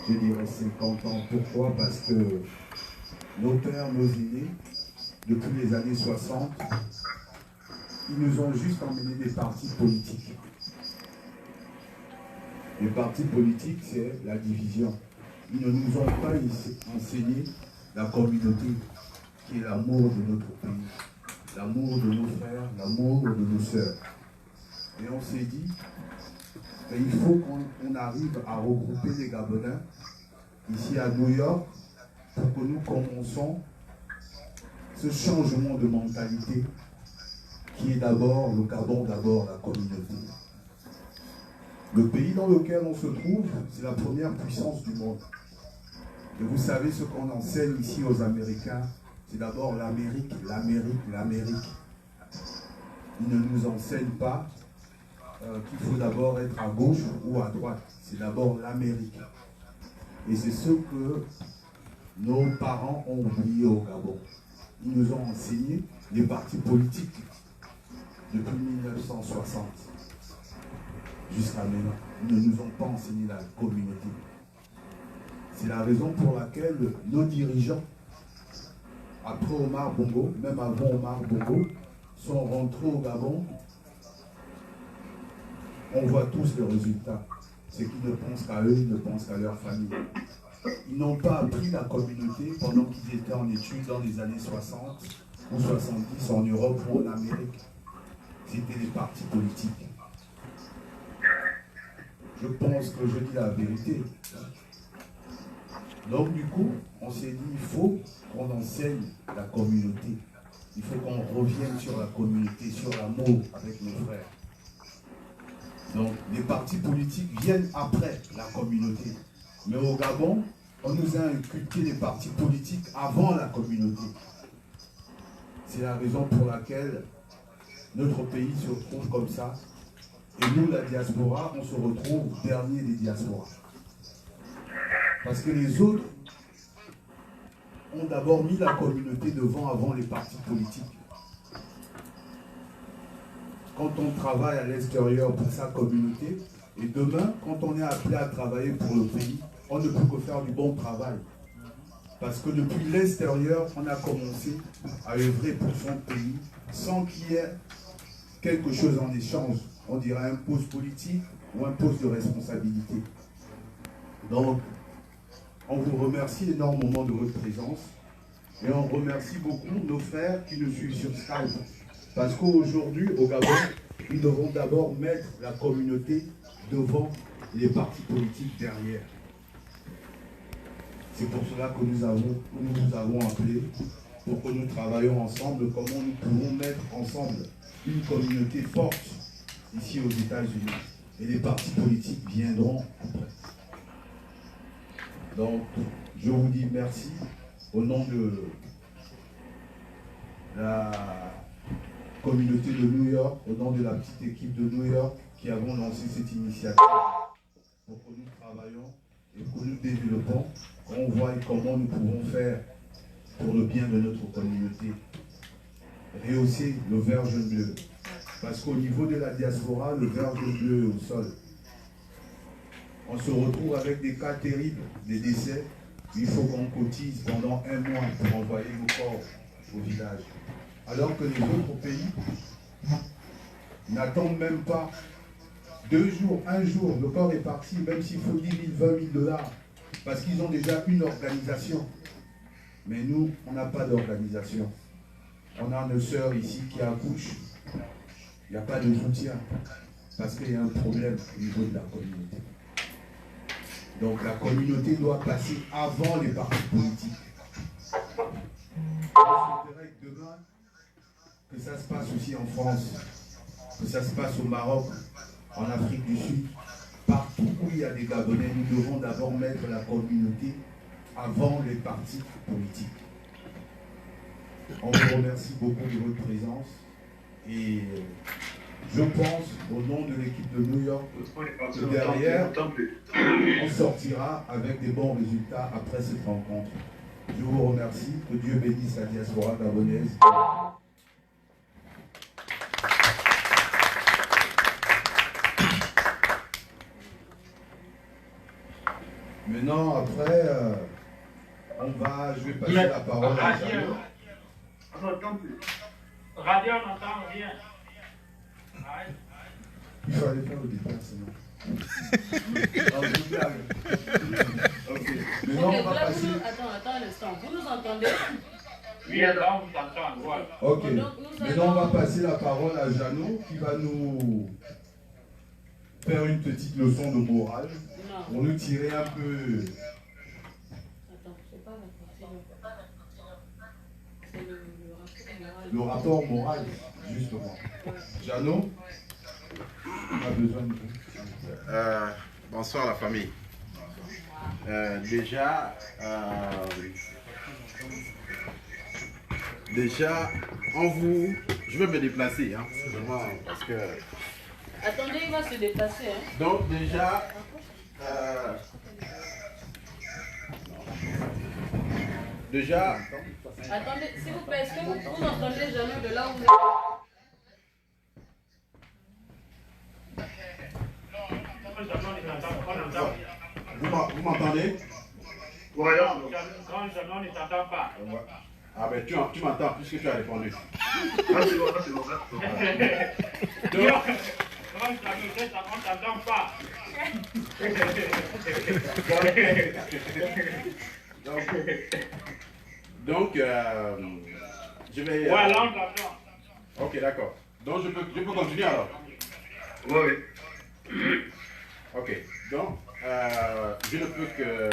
je dirais 50 ans. Pourquoi? Parce que nos pères, nos aînés, depuis les années 60, ils nous ont juste emmené des partis politiques. Les partis politiques, c'est la division. Ils ne nous ont pas enseigné la communauté, qui est l'amour de notre pays, l'amour de nos frères, l'amour de nos sœurs. Et on s'est dit, il faut qu'on arrive à regrouper les Gabonais ici à New York pour que nous commençons ce changement de mentalité qui est d'abord le Gabon, d'abord la communauté. Le pays dans lequel on se trouve, c'est la première puissance du monde. Et vous savez ce qu'on enseigne ici aux Américains, c'est d'abord l'Amérique, l'Amérique, l'Amérique. Ils ne nous enseignent pas qu'il faut d'abord être à gauche ou à droite. C'est d'abord l'Amérique. Et c'est ce que nos parents ont oublié au Gabon. Ils nous ont enseigné les partis politiques depuis 1960 jusqu'à maintenant. Ils ne nous ont pas enseigné la communauté. C'est la raison pour laquelle nos dirigeants, après Omar Bongo, même avant Omar Bongo, sont rentrés au Gabon. On voit tous les résultats. C'est qu'ils ne pensent qu'à eux, ils ne pensent qu'à leur famille. Ils n'ont pas appris la communauté pendant qu'ils étaient en études dans les années 60 ou 70 en Europe ou en Amérique. C'était les partis politiques. Je pense que je dis la vérité. Donc du coup, on s'est dit, il faut qu'on enseigne la communauté. Il faut qu'on revienne sur la communauté, sur l'amour avec nos frères. Donc les partis politiques viennent après la communauté. Mais au Gabon, on nous a inculqué les partis politiques avant la communauté. C'est la raison pour laquelle notre pays se retrouve comme ça. Et nous, la diaspora, on se retrouve dernier des diasporas. Parce que les autres ont d'abord mis la communauté devant avant les partis politiques. Quand on travaille à l'extérieur pour sa communauté, et demain, quand on est appelé à travailler pour le pays, on ne peut que faire du bon travail. Parce que depuis l'extérieur, on a commencé à œuvrer pour son pays sans qu'il y ait quelque chose en échange. On dirait un poste politique ou un poste de responsabilité. Donc, on vous remercie énormément de votre présence et on remercie beaucoup nos frères qui nous suivent sur Skype. Parce qu'aujourd'hui, au Gabon, nous devons d'abord mettre la communauté devant les partis politiques derrière. C'est pour cela que nous vous avons appelé, pour que nous travaillions ensemble, comment nous pouvons mettre ensemble une communauté forte ici aux États-Unis. Et les partis politiques viendront après. Donc, je vous dis merci au nom de la communauté de New York, au nom de la petite équipe de New York qui avons lancé cette initiative pour que nous travaillions et que nous développons, qu'on voie comment nous pouvons faire pour le bien de notre communauté. Rehausser le vert jaune bleu. Parce qu'au niveau de la diaspora, le vert jaune bleu est au sol. On se retrouve avec des cas terribles, des décès. Il faut qu'on cotise pendant un mois pour envoyer nos corps au village. Alors que les autres pays n'attendent même pas 2 jours, 1 jour, le corps est parti, même s'il faut 10 000, 20 000 dollars, parce qu'ils ont déjà une organisation. Mais nous, on n'a pas d'organisation. On a nos sœurs ici qui accouchent. Il n'y a pas de soutien, parce qu'il y a un problème au niveau de la communauté. Donc la communauté doit passer avant les partis politiques. Je souhaiterais que demain, que ça se passe aussi en France, que ça se passe au Maroc, en Afrique du Sud, partout où il y a des Gabonais, nous devons d'abord mettre la communauté avant les partis politiques. On vous remercie beaucoup de votre présence et je pense, au nom de l'équipe de New York, que derrière, on sortira avec des bons résultats après cette rencontre. Je vous remercie, que Dieu bénisse la diaspora gabonaise. Maintenant, après, je vais passer la parole à Jeannot. Radio, on n'entend rien. Il fallait faire le déplacement. Ok. Maintenant, on va passer. Attends un instant. Vous nous entendez? Oui, là, on t'entend. Voilà. Ok. Maintenant, on va passer la parole à Jeannot qui va nous faire une petite leçon de morale pour nous tirer un peu. Attends, c'est pas la partie. C'est le rapport moral, justement. Jeannot, on a besoin de vous. Bonsoir la famille. Déjà, je vais me déplacer, hein, vraiment, parce que... Attendez, il va se déplacer. Hein. Donc déjà, attendez, s'il vous plaît, est-ce que vous entendez Jeannot de là où vous êtes? Vous m'entendez? Oui, quand Jeannot ne t'entend pas. Ah ben tu m'entends puisque tu as répondu. Ah, c'est bon, c'est bon. Quand on ne t'entend pas. Donc, je vais... Ouais, là on t'entend. Ok, d'accord. Donc je peux continuer alors? Oui. Ok, donc je ne peux que,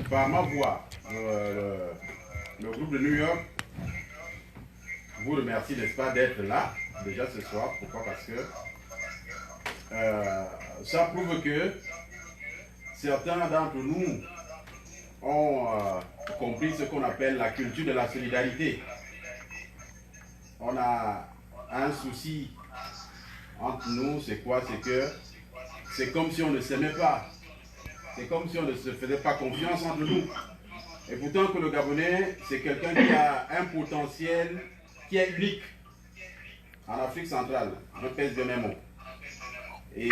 par ma voix, le groupe de New York vous remercie, n'est-ce pas, d'être là, déjà ce soir. Pourquoi? Parce que ça prouve que certains d'entre nous ont compris ce qu'on appelle la culture de la solidarité. On a un souci entre nous, c'est quoi? C'est que c'est comme si on ne s'aimait pas. C'est comme si on ne se faisait pas confiance entre nous. Et pourtant que le Gabonais, c'est quelqu'un qui a un potentiel qui est unique en Afrique centrale. Je pèse bien mes mots. Et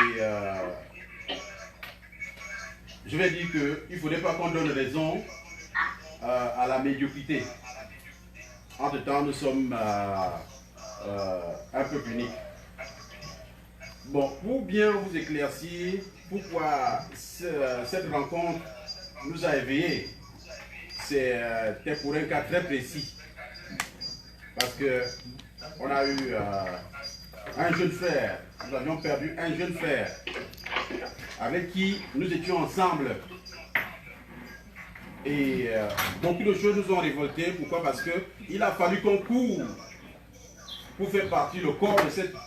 je vais dire qu'il ne faudrait pas qu'on donne raison à la médiocrité. Entre-temps, nous sommes un peu uniques. Bon, pour bien vous éclaircir pourquoi cette rencontre nous a éveillés, c'était pour un cas très précis. Parce que on a eu un jeune frère, nous avions perdu un jeune frère avec qui nous étions ensemble. Et beaucoup de choses nous ont révoltés. Pourquoi? Parce qu'il a fallu qu'on court pour faire partie le corps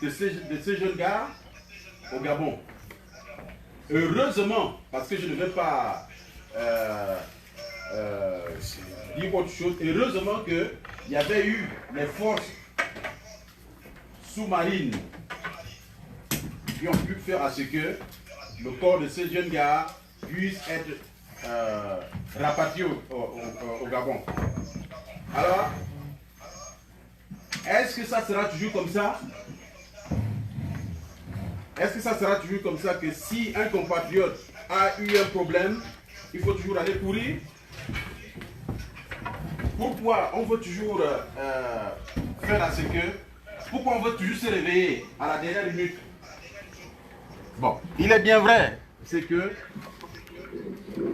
de ces jeunes gars au Gabon. Heureusement, parce que je ne vais pas dire autre chose, heureusement qu'il y avait eu les forces sous-marines qui ont pu faire à ce que le corps de ces jeunes gars puisse être rapatrié au Gabon. Alors, est-ce que ça sera toujours comme ça? Est-ce que ça sera toujours comme ça que si un compatriote a eu un problème, il faut toujours aller courir? Pourquoi on veut toujours faire à ce que... Pourquoi on veut toujours se réveiller à la dernière minute? Bon, il est bien vrai, c'est que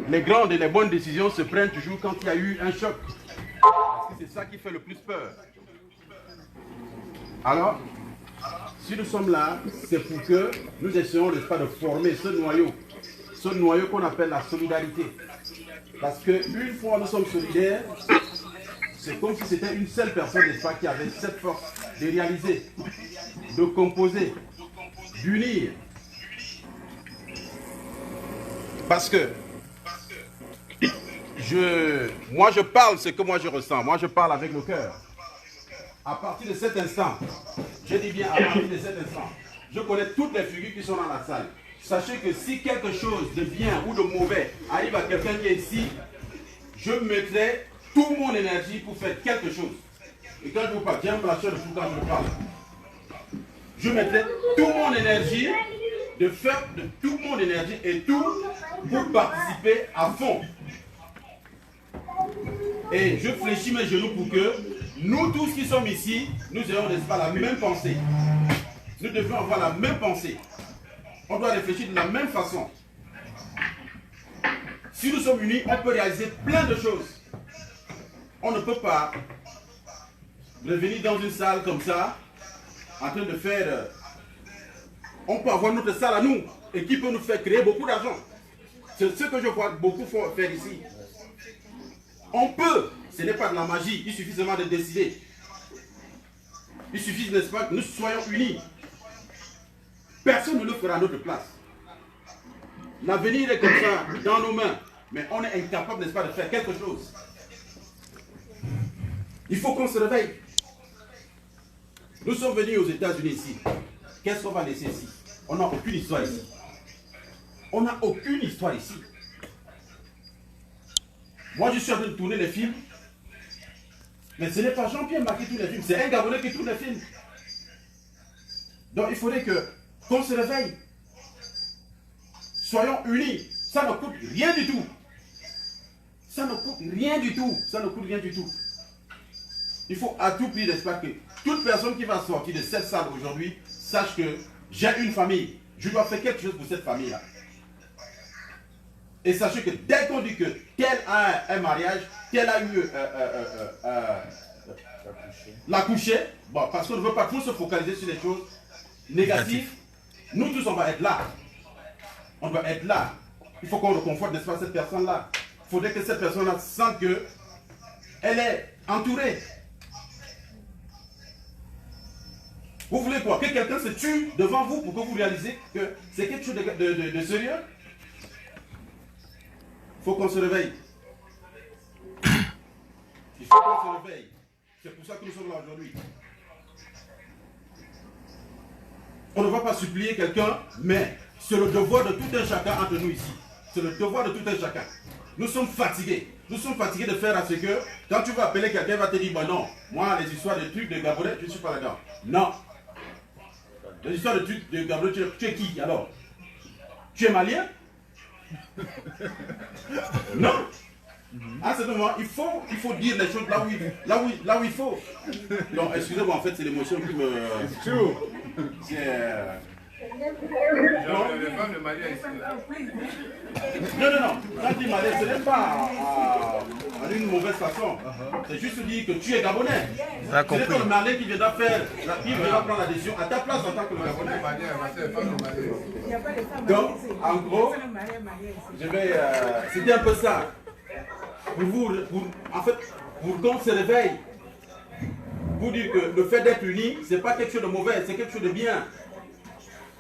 les grandes et les bonnes décisions se prennent toujours quand il y a eu un choc. Parce que c'est ça qui fait le plus peur. Alors, si nous sommes là, c'est pour que nous essayons de former ce noyau qu'on appelle la solidarité. Parce qu'une fois nous sommes solidaires, c'est comme si c'était une seule personne, n'est-ce pas, qui avait cette force de réaliser, de composer, d'unir. Parce que moi je parle ce que moi je ressens, moi je parle avec le cœur. À partir de cet instant, je dis bien à partir de cet instant, je connais toutes les figures qui sont dans la salle. Sachez que si quelque chose de bien ou de mauvais arrive à quelqu'un qui est ici, je mettrai toute mon énergie pour faire quelque chose. Et quand je vous parle, j'ai un blancheur de fou quand je vous parle. Je mettrai toute mon énergie, de faire de toute mon énergie et tout pour participer à fond. Et je fléchis mes genoux pour que nous tous qui sommes ici, nous ayons, n'est-ce pas, la même pensée. Nous devons avoir la même pensée. On doit réfléchir de la même façon. Si nous sommes unis, on peut réaliser plein de choses. On ne peut pas revenir dans une salle comme ça, en train de faire... on peut avoir notre salle à nous, et qui peut nous faire créer beaucoup d'argent. C'est ce que je vois beaucoup faire ici. On peut, ce n'est pas de la magie, il suffit seulement de décider. Il suffit, n'est-ce pas, que nous soyons unis. Personne ne le fera à notre place. L'avenir est comme ça, dans nos mains, mais on est incapable, n'est-ce pas, de faire quelque chose. Il faut qu'on se réveille. Nous sommes venus aux États-Unis ici. Qu'est-ce qu'on va laisser ici? On n'a aucune histoire ici. On n'a aucune histoire ici. Moi, je suis en train de tourner les films. Mais ce n'est pas Jean-Pierre Marc qui tourne les films, c'est un Gabonais qui tourne les films. Donc, il faudrait qu'on se réveille. Soyons unis. Ça ne coûte rien du tout. Ça ne coûte rien du tout. Ça ne coûte rien du tout. Il faut à tout prix, n'est-ce pas, que toute personne qui va sortir de cette salle aujourd'hui sache que j'ai une famille. Je dois faire quelque chose pour cette famille-là. Et sachez que dès qu'on dit que tel a un mariage, tel a eu l'accoucher, bon, parce qu'on ne veut pas trop se focaliser sur les choses négatives, nous tous on va être là. On doit être là. Il faut qu'on reconforte, n'est-ce pas, cette personne-là. Il faudrait que cette personne-là sente qu'elle est entourée. Vous voulez quoi? Que quelqu'un se tue devant vous pour que vous réalisez que c'est quelque chose de sérieux? Il faut qu'on se réveille. Il faut qu'on se réveille. C'est pour ça que nous sommes là aujourd'hui. On ne va pas supplier quelqu'un, mais c'est le devoir de tout un chacun entre nous ici. C'est le devoir de tout un chacun. Nous sommes fatigués. Nous sommes fatigués de faire à ce que, quand tu vas appeler quelqu'un, il va te dire, bah non, moi, les histoires de trucs de Gabonais, je ne suis pas là-dedans. Non. Les histoires de trucs de Gabonais, tu es qui alors? Tu es malien? Non. À ce moment, il faut dire les choses là où il faut. Donc, excusez-moi, en fait, c'est l'émotion qui me... C'est... Non, non. Quand tu dis malais, ce n'est pas en une mauvaise façon. C'est juste dire que tu es Gabonais. Ce n'est pas le malais qui viendra prendre la décision à ta place en tant que Gabonais. Donc, en gros, c'était un peu ça. En fait, pour qu'on se réveille, pour dire que le fait d'être uni, ce n'est pas quelque chose de mauvais, c'est quelque chose de bien.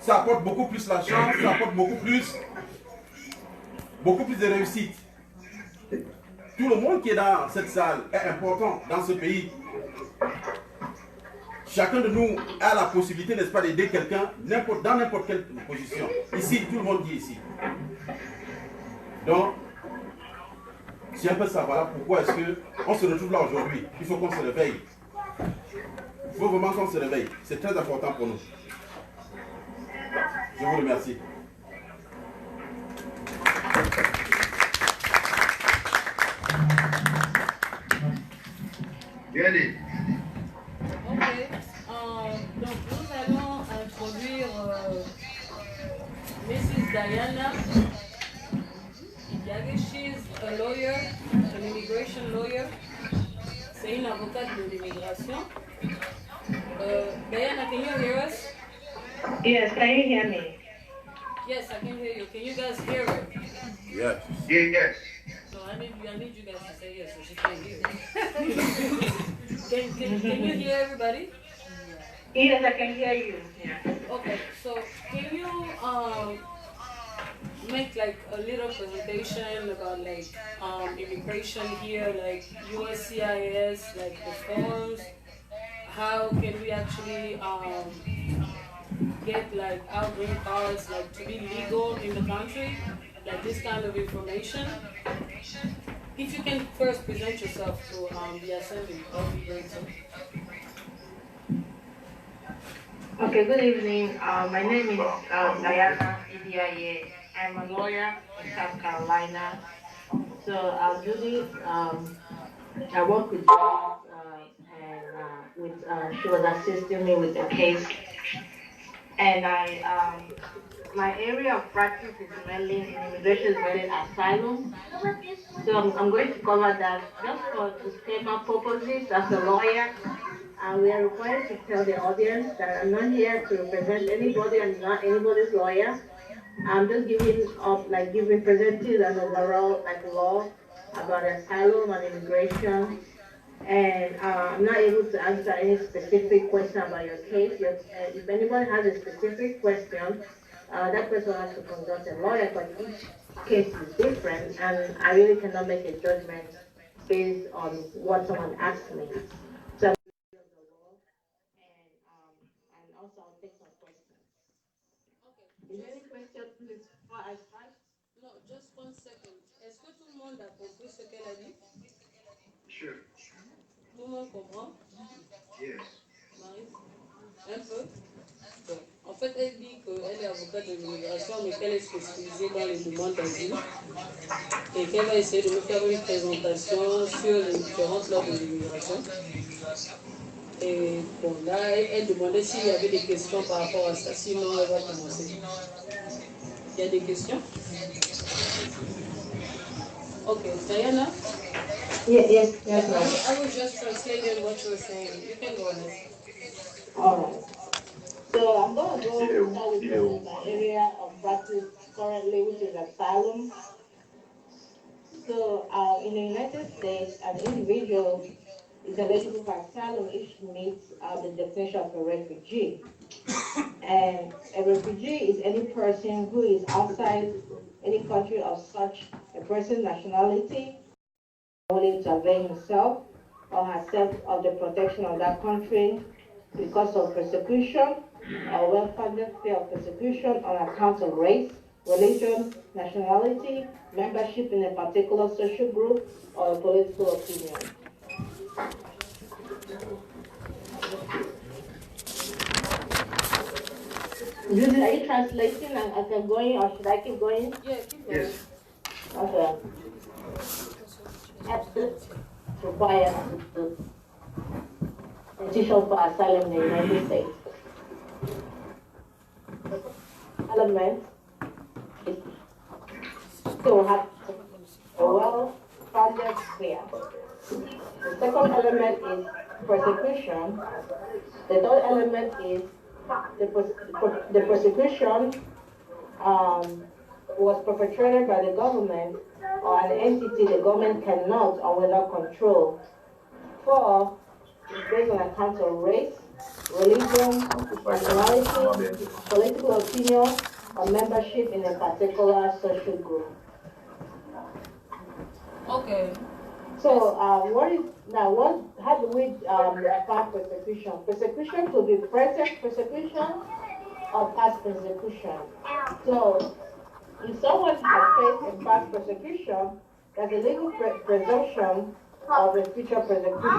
Ça apporte beaucoup plus la chance, ça apporte beaucoup plus de réussite. Tout le monde qui est dans cette salle est important dans ce pays. Chacun de nous a la possibilité, n'est-ce pas, d'aider quelqu'un dans n'importe quelle position. Ici, tout le monde dit ici. Donc, c'est un peu ça. Voilà pourquoi est-ce qu'on se retrouve là aujourd'hui. Il faut qu'on se réveille. Il faut vraiment qu'on se réveille. C'est très important pour nous. Je vous remercie. Bien dit. Ok. Donc nous allons introduire Mrs. Diana. She's a lawyer, an immigration lawyer. C'est une avocate de l'immigration. Diana, can you hear us? Yes, can you hear me? Yes, I can hear you. Can you guys hear her? Yes. Yes. So I need you guys to say yes, so she can hear. Can you hear everybody? Yes, I can hear you. Yeah. Okay, so can you make like a little presentation about like immigration here, like USCIS, like the forms? How can we actually get like our green cards, like to be legal in the country, like this kind of information? If you can first present yourself to the assembly, that would be great. Okay, good evening. My name is Diana Idiaye I'm a lawyer in South Carolina. So I'll do this. I work with she was assisting me with the case. And my area of practice is mainly in immigration, is mainly asylum. So I'm going to cover that just for disclaimer purposes as a lawyer. We are required to tell the audience that I'm not here to represent anybody. I'm not anybody's lawyer. I'm just presenting an overall law about asylum and immigration. And I'm not able to answer any specific question about your case. If anybody has a specific question, that person has to consult a lawyer, but each case is different, and I really cannot make a judgment based on what someone asked me. So and also I'll take some questions. Okay. Is there any question, please, before I start? No, just 1 second. Est-ce que tout le monde a compris ce qu'elle a dit? Sure. Tout le monde comprend? Yes. Marie? Un peu? Bon. En fait, elle dit qu'elle est avocate de l'immigration, mais qu'elle est spécialisée dans les demandes d'asile et qu'elle va essayer de nous faire une présentation sur les différentes lois de l'immigration. Et bon, là, elle demandait s'il y avait des questions par rapport à ça, sinon elle va commencer. Il y a des questions? Okay, Diana? Yes, I was just translating what you were saying. You can go ahead. All right. So I'm going to start with my area of practice currently, which is asylum. So in the United States, an individual is eligible for asylum if he meets the definition of a refugee. And a refugee is any person who is outside any country of such a person's nationality, willing to avail himself or herself of the protection of that country because of persecution or well-founded fear of persecution on account of race, religion, nationality, membership in a particular social group, or a political opinion. Are you translating and I can go in, or should I keep going? Yeah, keep going. Yes. Okay. Requires the petition for asylum in the United States. Element is still have a well-founded fear. The second element is persecution. The third element is the persecution was perpetrated by the government or an entity the government cannot or will not control. 4 is based on account of race, religion, nationality, political opinion, or membership in a particular social group. Okay. So, how do we define persecution? Persecution could be present persecution or past persecution. So, if someone has faced a past persecution, there's a legal presumption of a future persecution.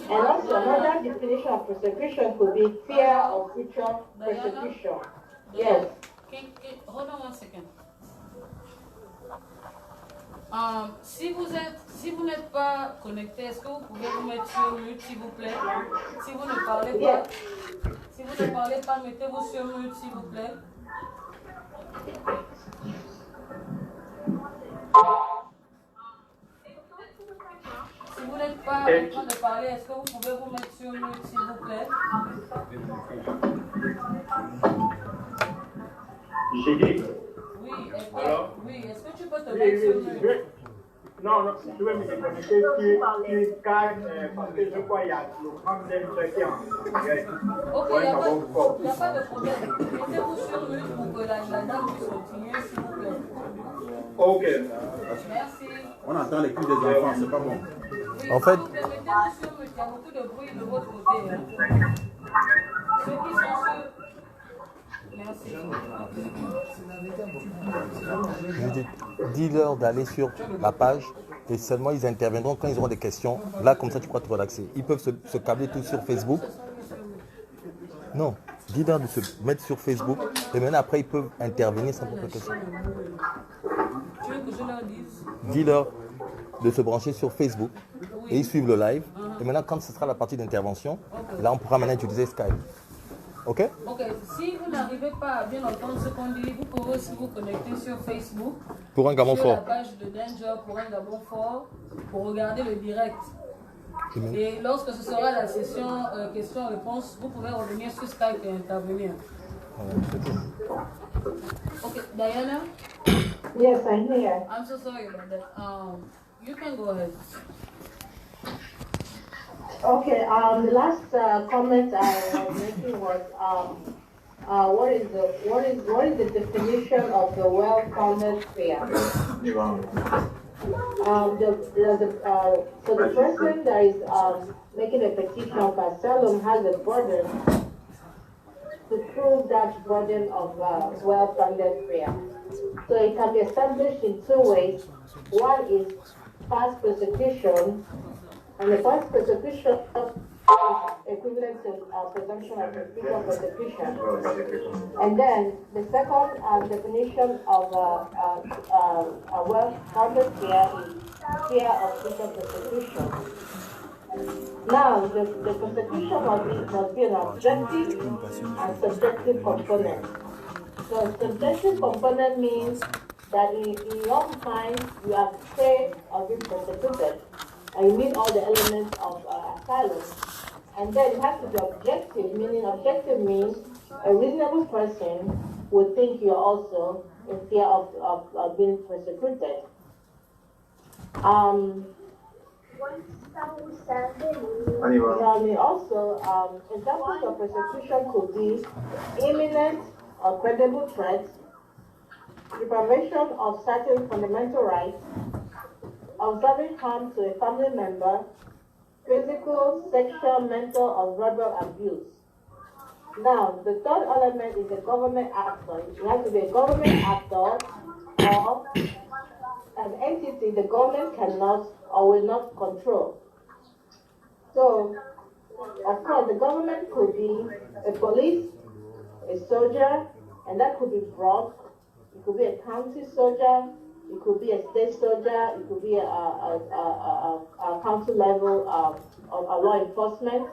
And also, another definition of persecution could be fear of future persecution. Yes. Hold on 1 second. Si vous n'êtes pas connecté, est-ce que vous pouvez vous mettre sur mute, s'il vous plaît? Si vous ne parlez pas, mettez-vous sur mute, s'il vous plaît. Si vous n'êtes pas en train de parler, est-ce que vous pouvez vous mettre sur mute, s'il vous plaît? J'ai dit. Oui, est-ce que tu peux te mettre sur mute? Non, je vais me déconnecter sur Skype parce que je crois qu'il y a le problème qui est en direct. Ok, il n'y a pas de problème. Mettez-vous sur mute pour que la dame puisse continuer, s'il vous plaît. Ok. Merci. On entend les cris des enfants, c'est pas bon. Oui, En fait, mettez-vous sur mute, il y a beaucoup de bruit de votre côté. Hein. Ceux qui sont sur... Merci. Dis-leur d'aller sur la page et seulement ils interviendront quand ils auront des questions. Là, comme ça, tu pourras te relaxer. Ils peuvent se câbler tout sur Facebook. Non, Dis-leur de se mettre sur Facebook et maintenant après ils peuvent intervenir sans poser de questions. Tu veux que je leur dise? Dis-leur de se brancher sur Facebook et ils suivent le live. Et maintenant quand ce sera la partie d'intervention, là on pourra maintenant utiliser Skype. Ok? Ok, si vous n'arrivez pas à bien entendre ce qu'on dit, vous pouvez aussi vous connecter sur Facebook. Pour un Gabon sur la fort. page de Danger pour un Gabon fort pour regarder le direct. Et lorsque ce sera la session questions-réponses, vous pouvez revenir sur Skype et intervenir. Okay, Diana? Yes, I'm here. I'm so sorry about that. You can go ahead. Okay, the last comment I was making was what is the definition of the well-founded fear? So the person that is making a petition of asylum has a burden to prove that burden of well-founded fear. So it can be established in two ways. One is past persecution, and the past persecution is equivalent to presumption of future persecution. And then the second definition of a well-founded fear is fear of future persecution. Now, the persecution must be an objective and subjective component. So subjective component means that in your mind you are afraid of being persecuted and you meet all the elements of asylum. And then it has to be objective, meaning objective means a reasonable person would think you are also in fear of being persecuted. Also, examples of persecution could be imminent or credible threats, deprivation of certain fundamental rights, observing harm to a family member, physical, sexual, mental, or verbal abuse. Now, the third element is a government actor. It has to be a government actor or an entity the government cannot or will not control. So, of course, the government could be a police, a soldier, and that could be broad. It could be a county soldier, it could be a state soldier, it could be a council level of law enforcement,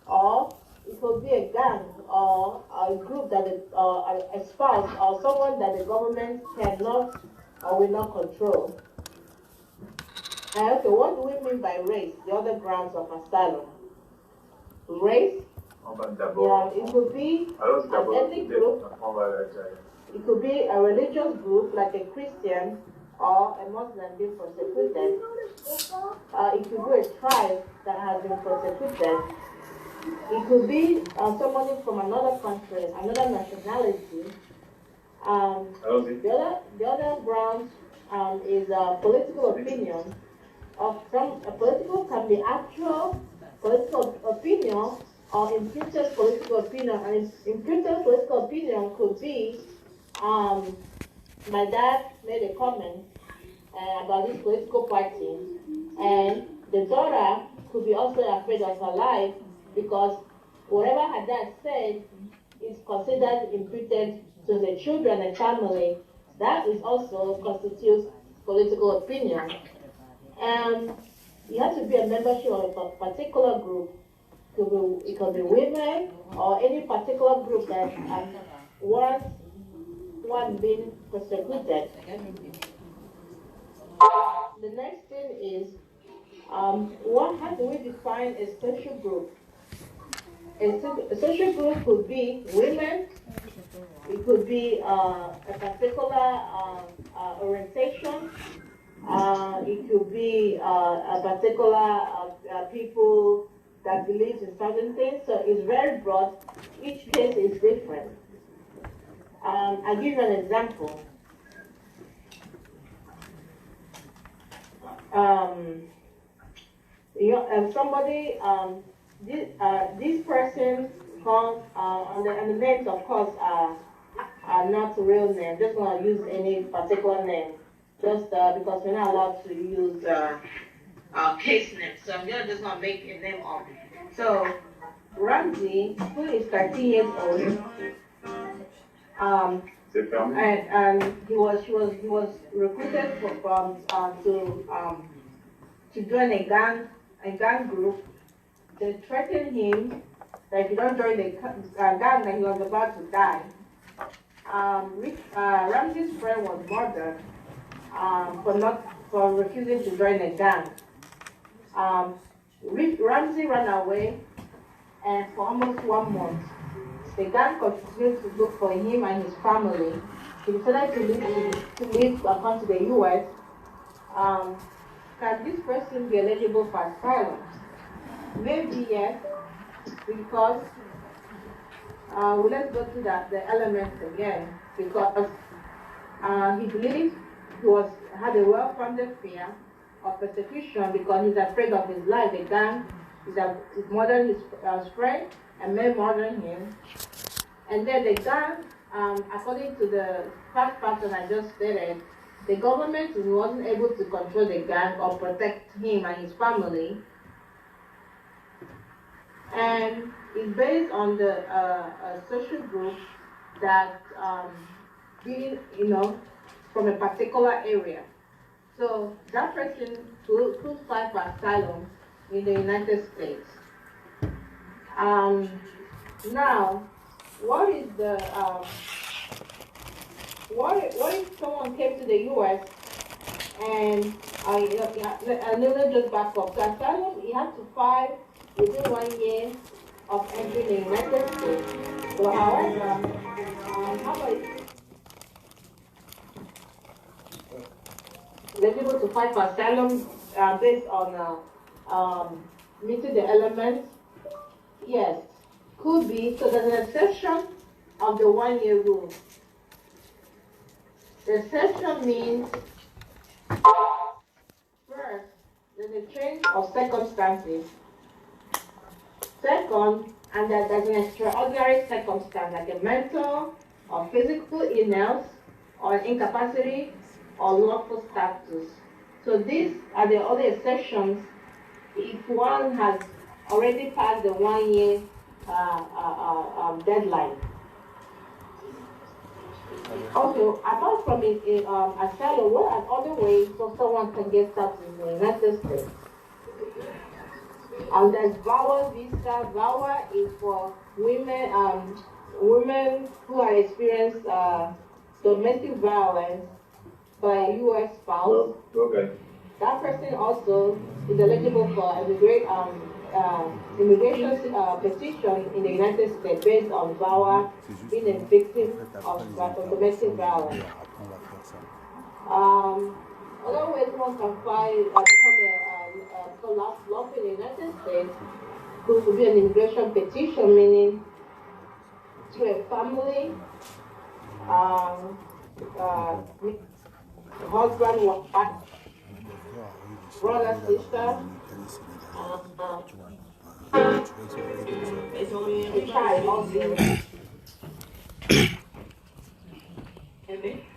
or it could be a gang or a group that a spouse or someone that the government cannot or will not control. And okay, what do we mean by race? The other grounds of asylum. Race, it could be an ethnic group, it could be a religious group like a Christian or a Muslim being persecuted. It could be a tribe that has been persecuted. It could be somebody from another country, another nationality. The other ground is political opinion. Political can be actual political opinion or imputed political opinion. And imputed political opinion could be, my dad made a comment about this political party, and the daughter could be also afraid of her life because whatever her dad said is considered imputed to the children and family. That is also constitutes political opinion. And you have to be a membership of a particular group. It could be women or any particular group that wants one being persecuted. The next thing is, how do we define a social group? A social group could be women, it could be a particular orientation, it could be a particular people that believes in certain things. So it's very broad. Each case is different. I'll give you an example. Somebody, this person called, and the names, of course, are not real names. Just want to use any particular name, just because we're not allowed to use case names. So I'm just going to make a name up. So Ramsey, who is 13 years old, and he was recruited to join a gang group. They threatened him that if you don't join the gang, that he was about to die. Ramsey's friend was murdered for refusing to join a gang. Ramsey ran away, and for almost 1 month, the gang continued to look for him and his family. He decided to leave and come to the U.S. Can this person be eligible for asylum? Maybe yes, because let's go through the elements again. Because he believed had a well-founded fear of persecution because he's afraid of his life. The gang is murdering his friend and may murder him. And then the gang, according to the fact pattern I just stated, the government wasn't able to control the gang or protect him and his family. And it's based on the social group that being, from a particular area. So that person could file for asylum in the United States. Now, what is the what if someone came to the U.S. and let me just back up. So asylum, you have to file within 1 year of entering the United States. So, however, how about eligible to file for asylum based on meeting the elements? Yes, could be. So there's an exception of the 1 year rule. The exception means, first, there's a change of circumstances. Second, and that there's an extraordinary circumstance like a mental or physical illness or incapacity or lawful status. So these are the other exceptions if one has already passed the 1 year deadline. Also, apart from asylum, what are other ways so someone can get status in the United States? There's VAWA visa. VAWA is for women who have experienced domestic violence by a U.S. spouse. Okay. That person also is eligible for immigration petition in the United States based on VAWA being a victim of domestic violence. Other ways one can become lawful in the United States could be an immigration petition, meaning through a family, husband, wife, brother, sister, a child also.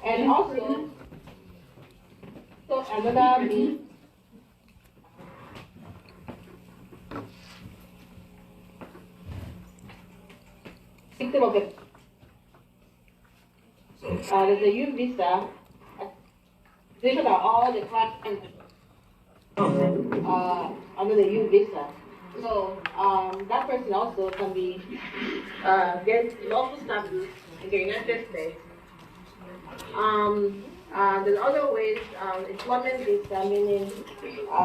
And also, so another means victim of a there's a U visa. These are all the crimes under the U visa. So that person also can be get lawful status in the United States. There's other ways, employment visa, meaning a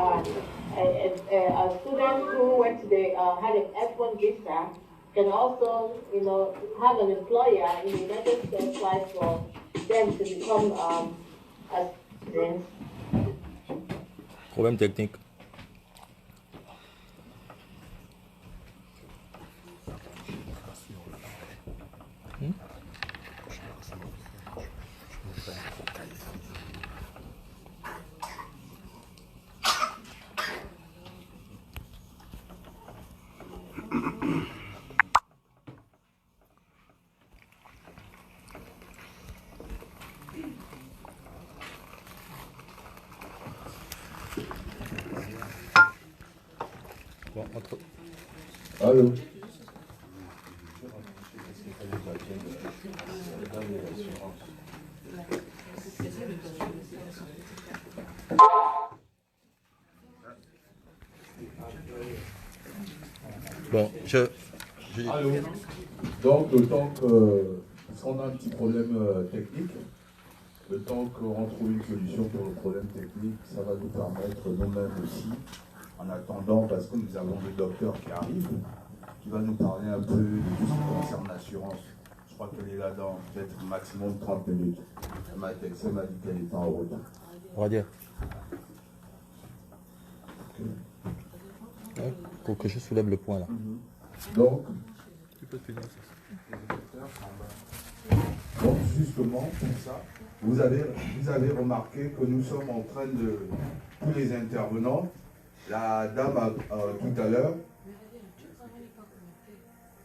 student who went to had an F1 visa can also, have an employer in the United States apply for them to become a student. Problème technique. Allô? Bon, Allô. Donc, le temps que, parce qu'on a un petit problème technique, le temps qu'on trouve une solution pour le problème technique, ça va nous permettre nous-mêmes aussi, en attendant, parce que nous avons le docteur qui arrive, qui va nous parler un peu de tout ce qui concerne l'assurance. Je crois qu'elle est là dans peut-être maximum 30 minutes. Elle m'a texté, elle m'a dit qu'elle était en route. on va dire. Ouais, pour que je soulève le point là. Donc, justement, pour ça, vous avez remarqué que nous sommes en train de, tous les intervenants, la dame tout à l'heure,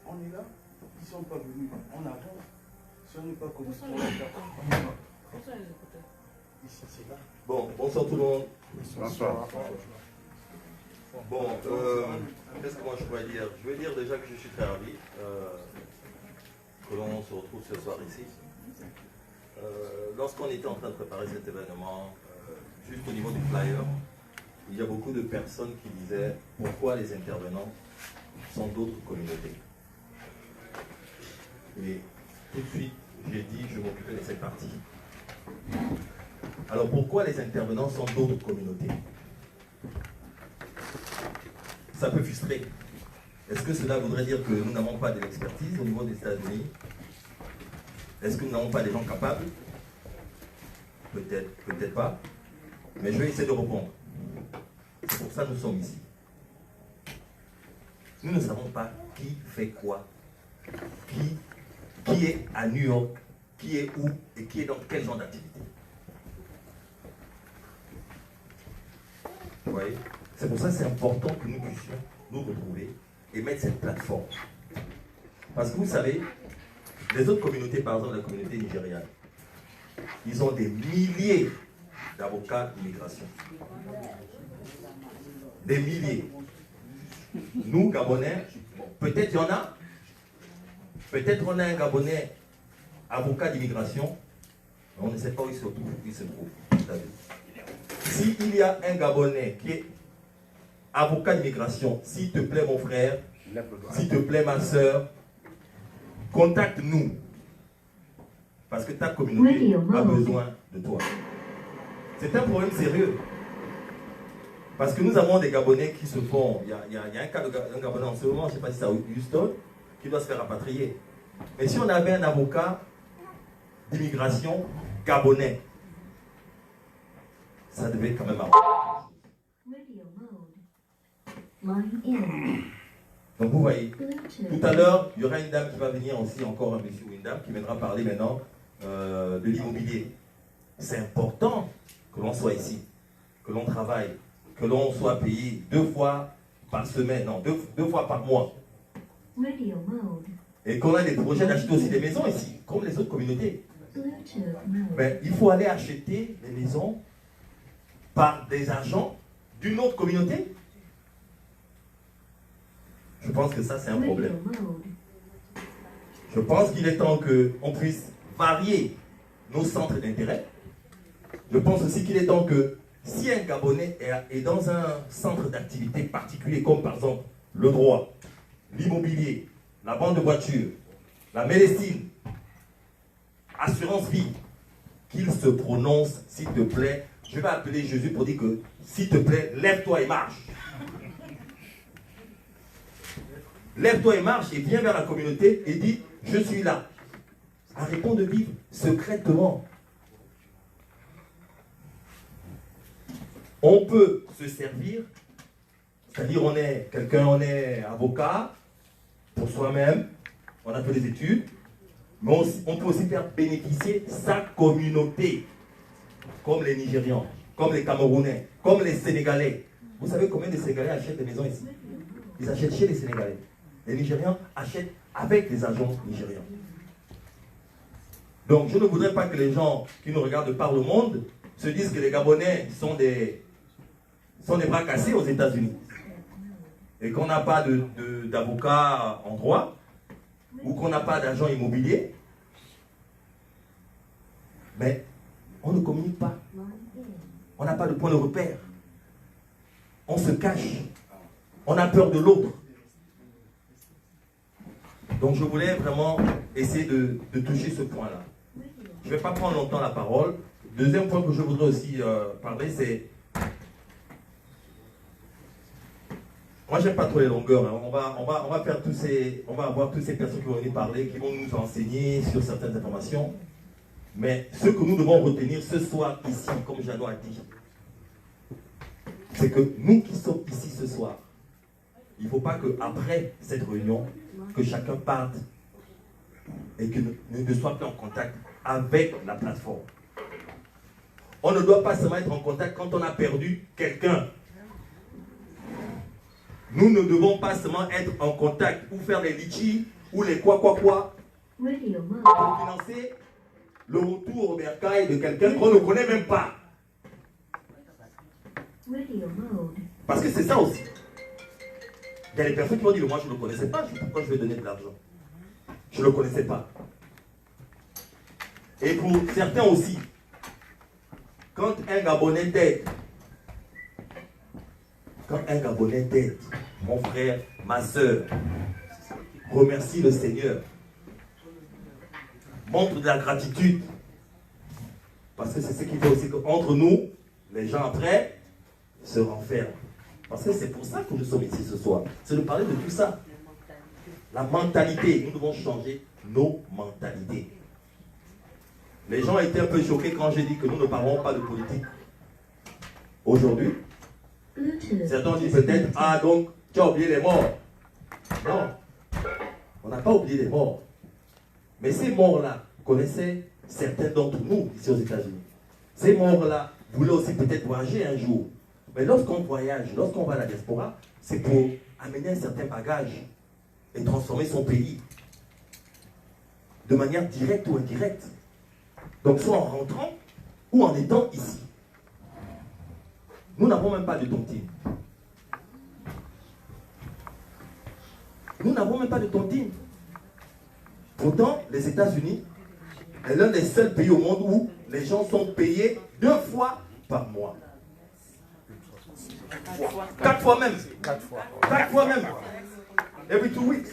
on est là, ils ne sont pas venus, on avance, si on n'est pas connecté, on est là. Ici, c'est là. Bon, bonsoir tout le monde. Bonsoir. Bon, qu'est-ce que moi je pourrais dire? Je vais dire déjà que je suis très ravi que l'on se retrouve ce soir ici. Lorsqu'on était en train de préparer cet événement, juste au niveau du flyer, il y a beaucoup de personnes qui disaient pourquoi les intervenants sont d'autres communautés. Et tout de suite, j'ai dit je m'occupais de cette partie. Alors pourquoi les intervenants sont d'autres communautés? Ça peut frustrer. Est-ce que cela voudrait dire que nous n'avons pas de l'expertise au niveau des États-Unis? Est-ce que nous n'avons pas des gens capables? Peut-être, peut-être pas. Mais je vais essayer de répondre. C'est pour ça que nous sommes ici. Nous ne savons pas qui fait quoi. Qui est à New York, qui est où et qui est dans quel genre d'activité. Vous voyez? C'est pour ça que c'est important que nous puissions nous retrouver et mettre cette plateforme. Parce que vous savez, les autres communautés, par exemple la communauté nigériane, ils ont des milliers d'avocats d'immigration. Des milliers. Nous, Gabonais, peut-être il y en a. Peut-être on a un Gabonais avocat d'immigration, mais on ne sait pas où il se trouve. S'il y a un Gabonais qui est avocat d'immigration, s'il te plaît mon frère, s'il te plaît ma soeur, contacte-nous. Parce que ta communauté a besoin de toi. C'est un problème sérieux. Parce que nous avons des Gabonais qui se font... Il y a un cas d'un Gabonais en ce moment, je ne sais pas si c'est à Houston, qui doit se faire rapatrier. Mais si on avait un avocat d'immigration gabonais, ça devait quand même avoir. Donc vous voyez, tout à l'heure, il y aura une dame qui va venir aussi, encore un monsieur ou une dame, qui viendra parler maintenant de l'immobilier. C'est important que l'on soit ici, que l'on travaille, que l'on soit payé 2 fois par semaine, non, 2 fois par mois. Et qu'on a des projets d'acheter aussi des maisons ici, comme les autres communautés. Mais il faut aller acheter des maisons par des agents d'une autre communauté. Je pense que ça, c'est un problème. Je pense qu'il est temps qu'on puisse varier nos centres d'intérêt. Je pense aussi qu'il est temps que si un Gabonais est dans un centre d'activité particulier, comme par exemple le droit, l'immobilier, la vente de voitures, la médecine, assurance vie, qu'il se prononce, s'il te plaît. Je vais appeler Jésus pour dire que, s'il te plaît, lève-toi et marche. Lève-toi et marche et viens vers la communauté et dis, je suis là. Arrêtons de vivre secrètement. On peut se servir, c'est-à-dire on est avocat pour soi-même, on a fait des études, mais on peut aussi faire bénéficier sa communauté, comme les Nigérians, comme les Camerounais, comme les Sénégalais. Vous savez combien de Sénégalais achètent des maisons ici? Ils achètent chez les Sénégalais. Les Nigérians achètent avec les agents nigérians. Donc je ne voudrais pas que les gens qui nous regardent par le monde se disent que les Gabonais sont des bras cassés aux États-Unis. Et qu'on n'a pas d'avocat en droit, ou qu'on n'a pas d'agent immobilier. Mais on ne communique pas. On n'a pas de point de repère. On se cache. On a peur de l'autre. Donc je voulais vraiment essayer de toucher ce point-là. Je ne vais pas prendre longtemps la parole. Deuxième point que je voudrais aussi parler, c'est... Moi, j'aime pas trop les longueurs. Hein. On va faire on va avoir toutes ces personnes qui vont venir parler, qui vont nous enseigner sur certaines informations. Mais ce que nous devons retenir ce soir ici, comme Jeannot a dit, c'est que nous qui sommes ici ce soir, il ne faut pas qu'après cette réunion, que chacun parte et que ne soit plus en contact avec la plateforme. On ne doit pas seulement être en contact quand on a perdu quelqu'un. Nous ne devons pas seulement être en contact ou faire les litchis ou les quoi pour financer le retour au bercail de quelqu'un qu'on ne connaît même pas. Parce que c'est ça aussi. Il y a des personnes qui vont dire, moi je ne le connaissais pas, pourquoi je vais donner de l'argent? Je ne le connaissais pas. Et pour certains aussi, quand un Gabonais t'aide, mon frère, ma soeur, remercie le Seigneur, montre de la gratitude, parce que c'est ce qui fait aussi qu'entre nous, les gens après se renferment. Parce que c'est pour ça que nous sommes ici ce soir. C'est de parler de tout ça. La mentalité. Nous devons changer nos mentalités. Les gens étaient un peu choqués quand j'ai dit que nous ne parlons pas de politique. Aujourd'hui, certains disent peut-être, ah donc, tu as oublié les morts. Non, on n'a pas oublié les morts. Mais ces morts-là connaissaient certains d'entre nous ici aux États-Unis. Ces morts-là voulaient aussi peut-être voyager un jour. Mais lorsqu'on voyage, lorsqu'on va à la diaspora, c'est pour amener un certain bagage et transformer son pays de manière directe ou indirecte. Donc soit en rentrant ou en étant ici. Nous n'avons même pas de tontine. Nous n'avons même pas de tontine. Pourtant, les États-Unis est l'un des seuls pays au monde où les gens sont payés 2 fois par mois. 4 fois même. 4 fois même. Every 2 weeks.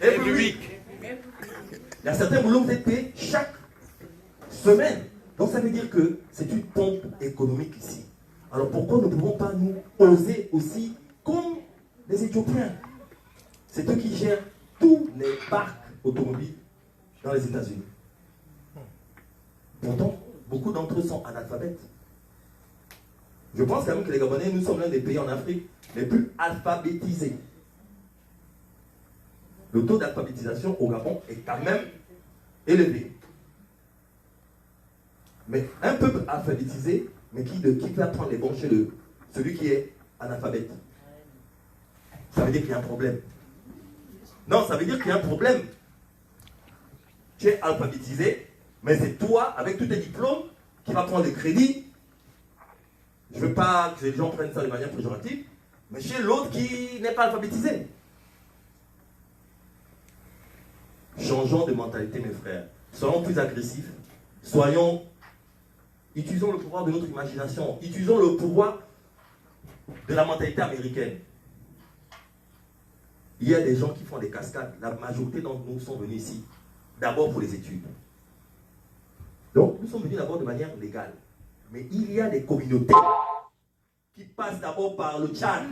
Every week. Il y a certains boulots où vous êtes payés chaque semaine. Donc ça veut dire que c'est une pompe économique ici. Alors pourquoi ne pouvons pas nous oser aussi comme les Éthiopiens? C'est eux qui gèrent tous les parcs automobiles dans les États-Unis. Pourtant, beaucoup d'entre eux sont analphabètes. Je pense quand même que les Gabonais, nous sommes l'un des pays en Afrique les plus alphabétisés. Le taux d'alphabétisation au Gabon est quand même élevé. Mais un peuple alphabétisé, mais qui peut apprendre les bons chez celui qui est analphabète. Ça veut dire qu'il y a un problème. Non, ça veut dire qu'il y a un problème. Tu es alphabétisé, mais c'est toi, avec tous tes diplômes, qui vas prendre des crédits. Je ne veux pas que les gens prennent ça de manière péjorative, mais chez l'autre qui n'est pas alphabétisé. Changeons de mentalité, mes frères. Soyons plus agressifs. Utilisons le pouvoir de notre imagination. Utilisons le pouvoir de la mentalité américaine. Il y a des gens qui font des cascades. La majorité d'entre nous sont venus ici, d'abord pour les études. Donc, nous sommes venus d'abord de manière légale. Mais il y a des communautés qui passent d'abord par le Tchad.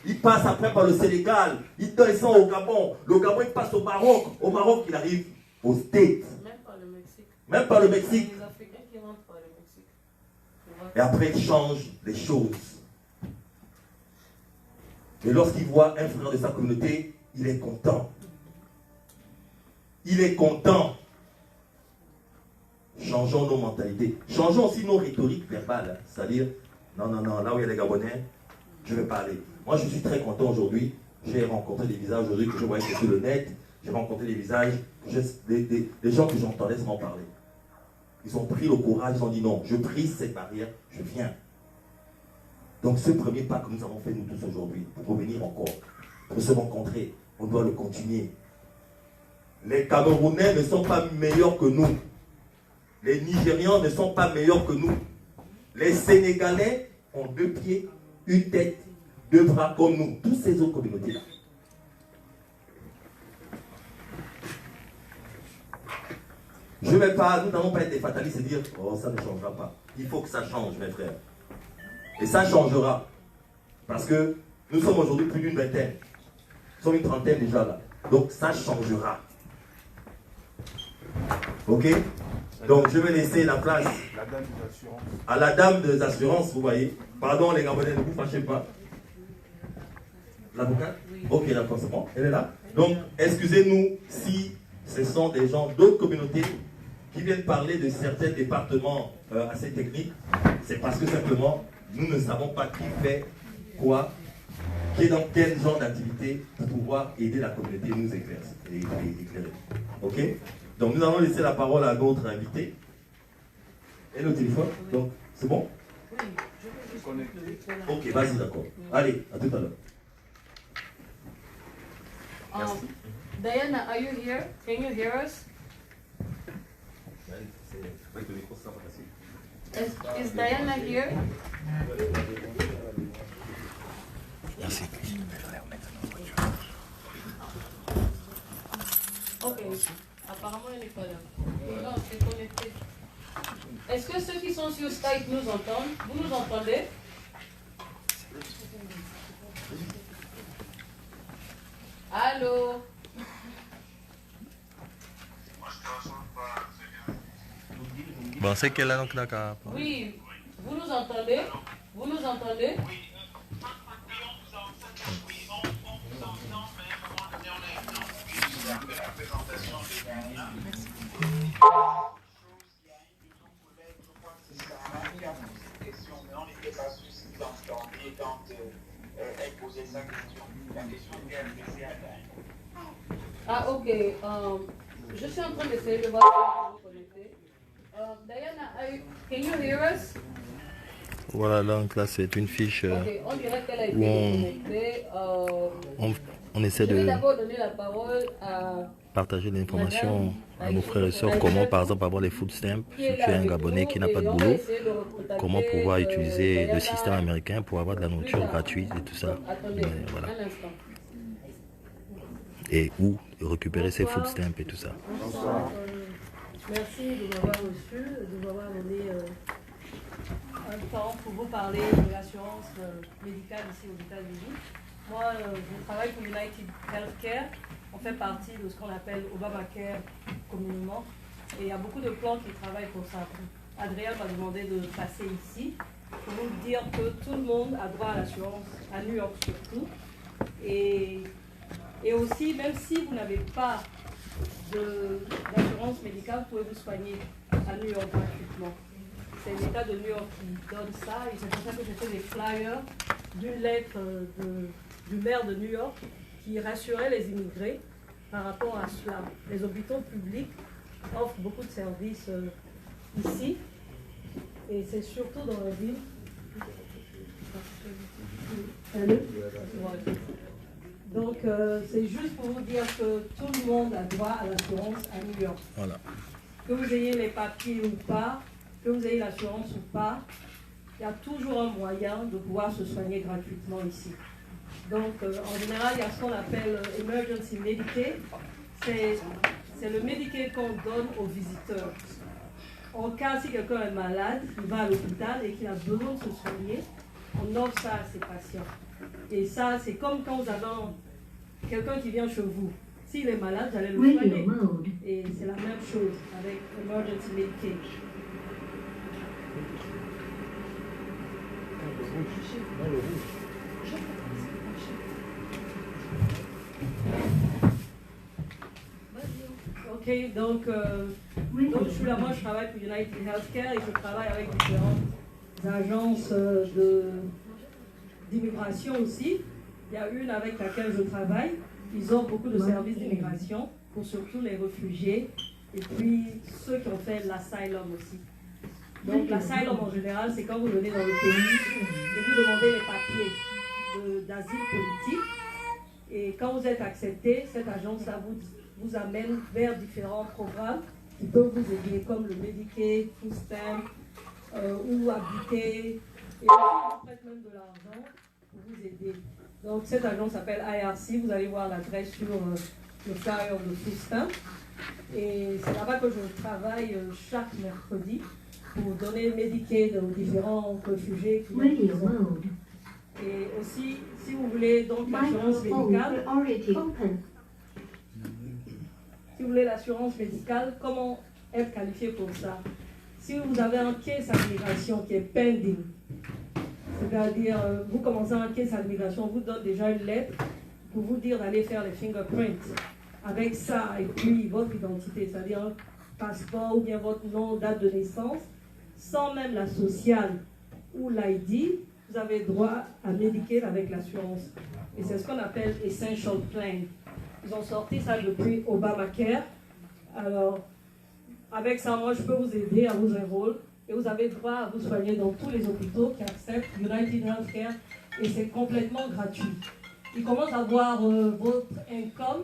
Ils passent après par le Sénégal. Ils descendent au Gabon. Le Gabon, il passe au Maroc. Au Maroc, il arrive aux States. Même par le Mexique. Même par le Mexique. Les Africains qui rentrent par le Mexique. Et après, ils changent les choses. Et lorsqu'il voit un frère de sa communauté, il est content. Il est content. Changeons nos mentalités. Changeons aussi nos rhétoriques verbales. C'est-à-dire, non, là où il y a les Gabonais, je ne vais pas aller. Moi, je suis très content aujourd'hui. J'ai rencontré des visages aujourd'hui que je voyais sur le net. J'ai rencontré des visages, des gens que j'entendais seulement parler. Ils ont pris le courage, ils ont dit non, je brise cette barrière, je viens. Donc ce premier pas que nous avons fait nous tous aujourd'hui, pour revenir encore, pour se rencontrer, on doit le continuer. Les Camerounais ne sont pas meilleurs que nous. Les Nigérians ne sont pas meilleurs que nous. Les Sénégalais ont 2 pieds, 1 tête, 2 bras comme nous, toutes ces autres communautés-là. Je ne vais pas, nous n'allons pas être des fatalistes et dire oh ça ne changera pas. Il faut que ça change mes frères. Et ça changera. Parce que nous sommes aujourd'hui plus d'une vingtaine. Nous sommes une trentaine déjà là. Donc ça changera. Ok? Donc je vais laisser la place à la dame des assurances, vous voyez. Pardon les Gabonais, ne vous fâchez pas. L'avocate? Ok, d'accord, c'est bon. Elle est là. Donc excusez-nous si ce sont des gens d'autres communautés qui viennent parler de certains départements assez techniques. C'est parce que simplement, nous ne savons pas qui fait quoi, qui est dans quel genre d'activité pour pouvoir aider la communauté et nous éclairer. Ok? Donc nous allons laisser la parole à notre invité. Et le téléphone. Donc, c'est bon? Oui, je vais connecter. Ok, vas-y, d'accord. Allez, à tout à l'heure. Diana, are you here? Can you hear us? Is Diana here? Merci. Ok, apparemment elle n'est pas là. Non, c'est connecté. Est-ce que ceux qui sont sur Skype nous entendent? Vous nous entendez? Allô? Bon, c'est qu'elle a donc d'accord. Oui, vous nous entendez? Vous nous entendez? Ah ok, je suis en train d'essayer de voir si vous connectez. Diana, can you hear us? Voilà, donc là c'est une fiche Okay, on dirait qu'elle a été connectée. on essaie Je vais de d'abord donner la parole à partager l'information à nos frères et sœurs, comment par exemple avoir les food stamps, si tu es un Gabonais qui n'a pas de boulot, comment pouvoir utiliser le système américain pour avoir de la nourriture gratuite et tout ça. Voilà. Et où récupérer ces food stamps et tout ça. Merci de m'avoir reçu, de m'avoir donné un temps pour vous parler de l'assurance médicale ici aux États-Unis. Moi, je travaille pour United Healthcare. On fait partie de ce qu'on appelle Obamacare communément. Et il y a beaucoup de plans qui travaillent pour ça. Adrien m'a demandé de passer ici pour vous dire que tout le monde a droit à l'assurance, à New York surtout. Et aussi, même si vous n'avez pas d'assurance médicale, vous pouvez vous soigner à New York gratuitement. C'est l'État de New York qui donne ça. Et c'est pour ça que j'ai fait des flyers d'une lettre du maire de New York qui rassurait les immigrés par rapport à cela. Les hôpitaux publics offrent beaucoup de services ici. Et c'est surtout dans la ville. Donc, c'est juste pour vous dire que tout le monde a droit à l'assurance à New York. Voilà. Que vous ayez les papiers ou pas, que vous ayez l'assurance ou pas, il y a toujours un moyen de pouvoir se soigner gratuitement ici. Donc, en général, il y a ce qu'on appelle Emergency Medicaid. C'est le Medicaid qu'on donne aux visiteurs. En cas, si quelqu'un est malade, il va à l'hôpital et qu'il a besoin de se soigner, on offre ça à ses patients. Et ça, c'est comme quand vous avez quelqu'un qui vient chez vous. S'il est malade, vous allez le soigner. Et c'est la même chose avec Emergency Medicaid. Ok, donc je suis là, moi je travaille pour United Healthcare et je travaille avec différentes agences d'immigration aussi. Il y a une avec laquelle je travaille. Ils ont beaucoup de services d'immigration pour surtout les réfugiés et puis ceux qui ont fait l'asylum aussi. Donc l'asylum en général, c'est quand vous venez dans le pays et vous demandez les papiers d'asile politique. Et quand vous êtes accepté, cette agence-là vous amène vers différents programmes qui peuvent vous aider, comme le Medicaid, Food Stamp, où habiter, et on prête même de l'argent pour vous aider. Donc cette agence s'appelle IRC, vous allez voir l'adresse sur le flyer de Foustin. Et c'est là-bas que je travaille chaque mercredi pour donner Medicaid aux différents réfugiés qui ont. Et aussi, si vous voulez donc l'assurance médicale, si vous voulez l'assurance médicale, comment être qualifié pour ça? Si vous avez un case à migration qui est pending, c'est-à-dire vous commencez un case à migration, on vous donne déjà une lettre pour vous dire d'aller faire les fingerprints. Avec ça, et puis votre identité, c'est-à-dire un passeport ou bien votre nom, date de naissance, sans même la sociale ou l'ID, vous avez droit à Medicaid avec l'assurance. Et c'est ce qu'on appelle Essential Plan. Ils ont sorti ça depuis Obamacare. Alors, avec ça, moi, je peux vous aider à vous enrôler et vous avez droit à vous soigner dans tous les hôpitaux qui acceptent United Healthcare et c'est complètement gratuit. Ils commencent à voir votre income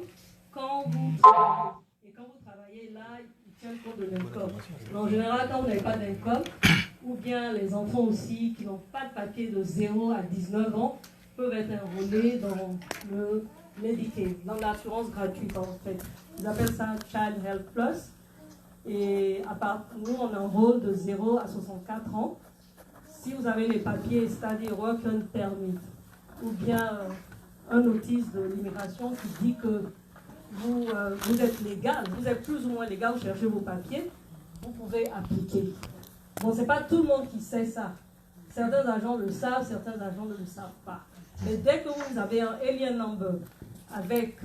quand vous travaillez. Et quand vous travaillez là, ils tiennent compte de l'income. En général, quand vous n'avez pas d'income, ou bien les enfants aussi qui n'ont pas de papier de 0 à 19 ans, peuvent être enrôlés dans le Medicaid, dans l'assurance gratuite en fait. Ils appellent ça Child Health Plus. Et à part nous, on enrôle de 0 à 64 ans. Si vous avez les papiers, c'est-à-dire Work Permit, ou bien un notice de l'immigration qui dit que vous êtes légal, vous êtes plus ou moins légal, vous cherchez vos papiers, vous pouvez appliquer. Bon, c'est pas tout le monde qui sait ça. Certains agents le savent, certains agents ne le savent pas. Mais dès que vous avez un alien number avec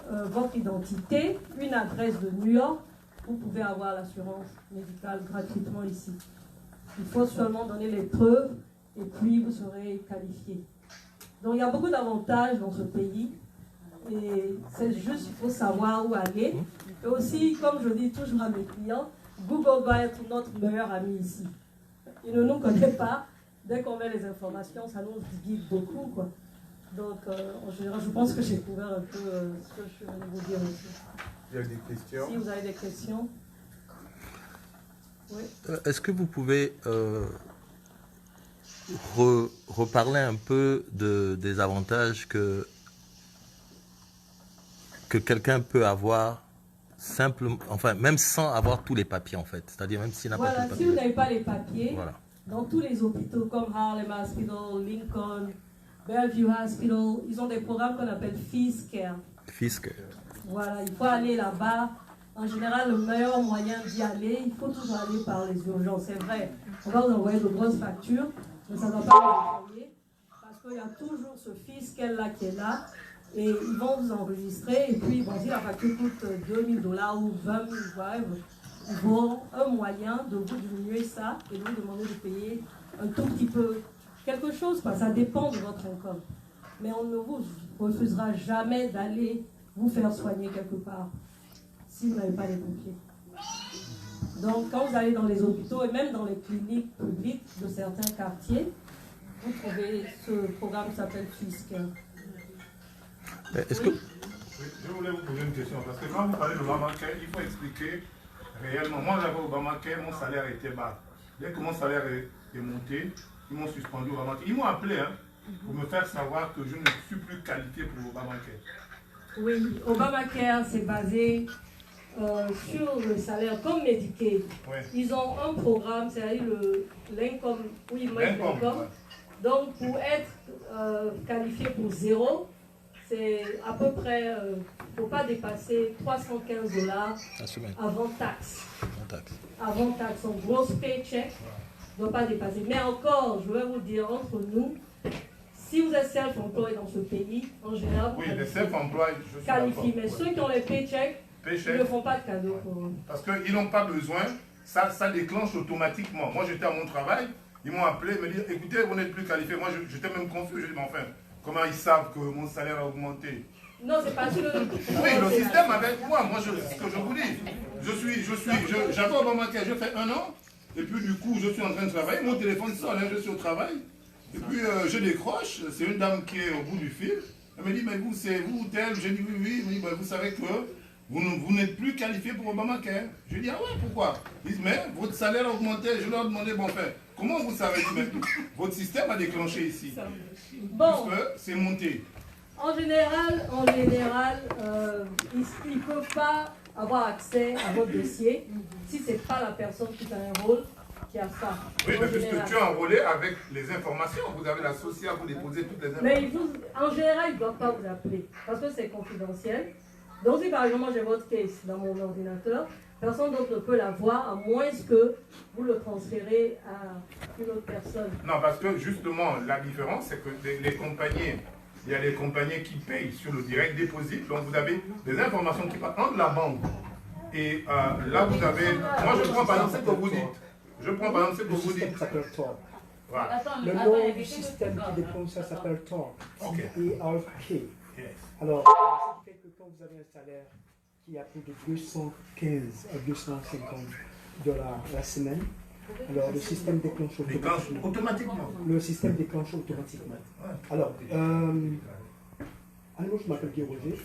votre identité, une adresse de New York, vous pouvez avoir l'assurance médicale gratuitement ici. Il faut seulement donner les preuves et puis vous serez qualifié. Donc il y a beaucoup d'avantages dans ce pays. Et c'est juste qu'il faut savoir où aller. Et aussi, comme je dis toujours à mes clients, Google va être notre meilleur ami ici. Il ne nous connaît pas. Dès qu'on met les informations, ça nous guide beaucoup, quoi. Donc, en général, je pense que j'ai couvert un peu ce que je voulais vous dire aussi. Il y a des questions? Si vous avez des questions. Oui. Est-ce que vous pouvez reparler un peu des avantages que quelqu'un peut avoir simplement, enfin même sans avoir tous les papiers en fait, c'est-à-dire même s'il n'a pas tous les papiers. Si vous n'avez pas les papiers, voilà. Dans tous les hôpitaux comme Harlem Hospital, Lincoln, Bellevue Hospital, ils ont des programmes qu'on appelle Fees Care. Fees Care. Voilà, il faut aller là-bas. En général, le meilleur moyen d'y aller, il faut toujours aller par les urgences. C'est vrai, on va vous envoyer de grosses factures, mais ça ne va pas vous envoyer parce qu'il y a toujours ce Fees Care là qui est là. Et ils vont vous enregistrer, et puis bon, si la facture coûte $2 000 ou 20 000, ils vont un moyen de vous diminuer ça et de vous demander de payer un tout petit peu quelque chose, parce que ça dépend de votre income. Mais on ne vous refusera jamais d'aller vous faire soigner quelque part si vous n'avez pas les papiers. Donc quand vous allez dans les hôpitaux et même dans les cliniques publiques de certains quartiers, vous trouvez ce programme qui s'appelle Fees Care. Est-ce que... Oui, je voulais vous poser une question, parce que quand vous parlez de Obamacare, il faut expliquer réellement. Moi, j'avais Obamacare, mon salaire était bas. Dès que mon salaire est monté, ils m'ont suspendu Obamacare. Ils m'ont appelé pour me faire savoir que je ne suis plus qualifié pour Obamacare. Oui, Obamacare, c'est basé sur le salaire comme Medicaid. Ouais. Ils ont un programme, c'est-à-dire l'income, oui, l'income. Ouais. Donc, pour être qualifié pour 0, c'est à peu près, il ne faut pas dépasser $315 avant taxe. Avant taxe, son gros paycheck ne doit pas dépasser. Mais encore, je vais vous dire, entre nous, si vous êtes self-employed dans ce pays, en général, vous les self-employed, je suis qualifiez. Mais ceux qui ont les paychecks, ils ne font pas de cadeaux pour eux. Parce qu'ils n'ont pas besoin, ça déclenche automatiquement. Moi, j'étais à mon travail, ils m'ont appelé, me dit, écoutez, vous n'êtes plus qualifié. Moi, j'étais même confus, je dis, mais enfin, comment ils savent que mon salaire a augmenté? Non, c'est pas sûr. Oui, le système avec moi, c'est ce que je vous dis. J'avais Obamacare, j'ai fait 1 an, et puis du coup, je suis en train de travailler, mon téléphone sonne, je suis au travail, et puis je décroche, c'est une dame qui est au bout du fil, elle me dit, mais vous, c'est vous, tel? J'ai dit, oui, oui, elle me dit, bah, vous savez que vous n'êtes plus qualifié pour Obamacare. Je dis, ah ouais, pourquoi? Ils disent, mais votre salaire a augmenté. Je leur demandais, bon, enfin, comment vous savez? Votre système a déclenché ici. Bon. Parce que c'est monté. En général, ils ne peuvent pas avoir accès à votre dossier si ce n'est pas la personne qui a un rôle qui a ça. Oui, mais puisque tu es enrôlé avec les informations, vous avez l'associé à vous déposer toutes les informations. Mais en général, ils ne doivent pas vous appeler parce que c'est confidentiel. Donc si par exemple j'ai votre case dans mon ordinateur, personne d'autre ne peut la voir à moins que vous le transférez à une autre personne. Non, parce que justement, la différence, c'est que les compagnies, il y a des compagnies qui payent sur le direct déposit, donc vous avez des informations qui partent entre la banque. Et là, vous avez... Moi, je prends par exemple ce que vous dites. Je prends par exemple ce que vous dites. Ça s'appelle Tor. Voilà. Le nom du système qui dépend ça s'appelle Tor. T-A-R-K. Alors, ça fait que quand vous avez un salaire qui a plus de 215 à 250 dollars la semaine, alors le système déclenche automatiquement. Le système déclenche automatiquement. Alors, je m'appelle Guy Roger.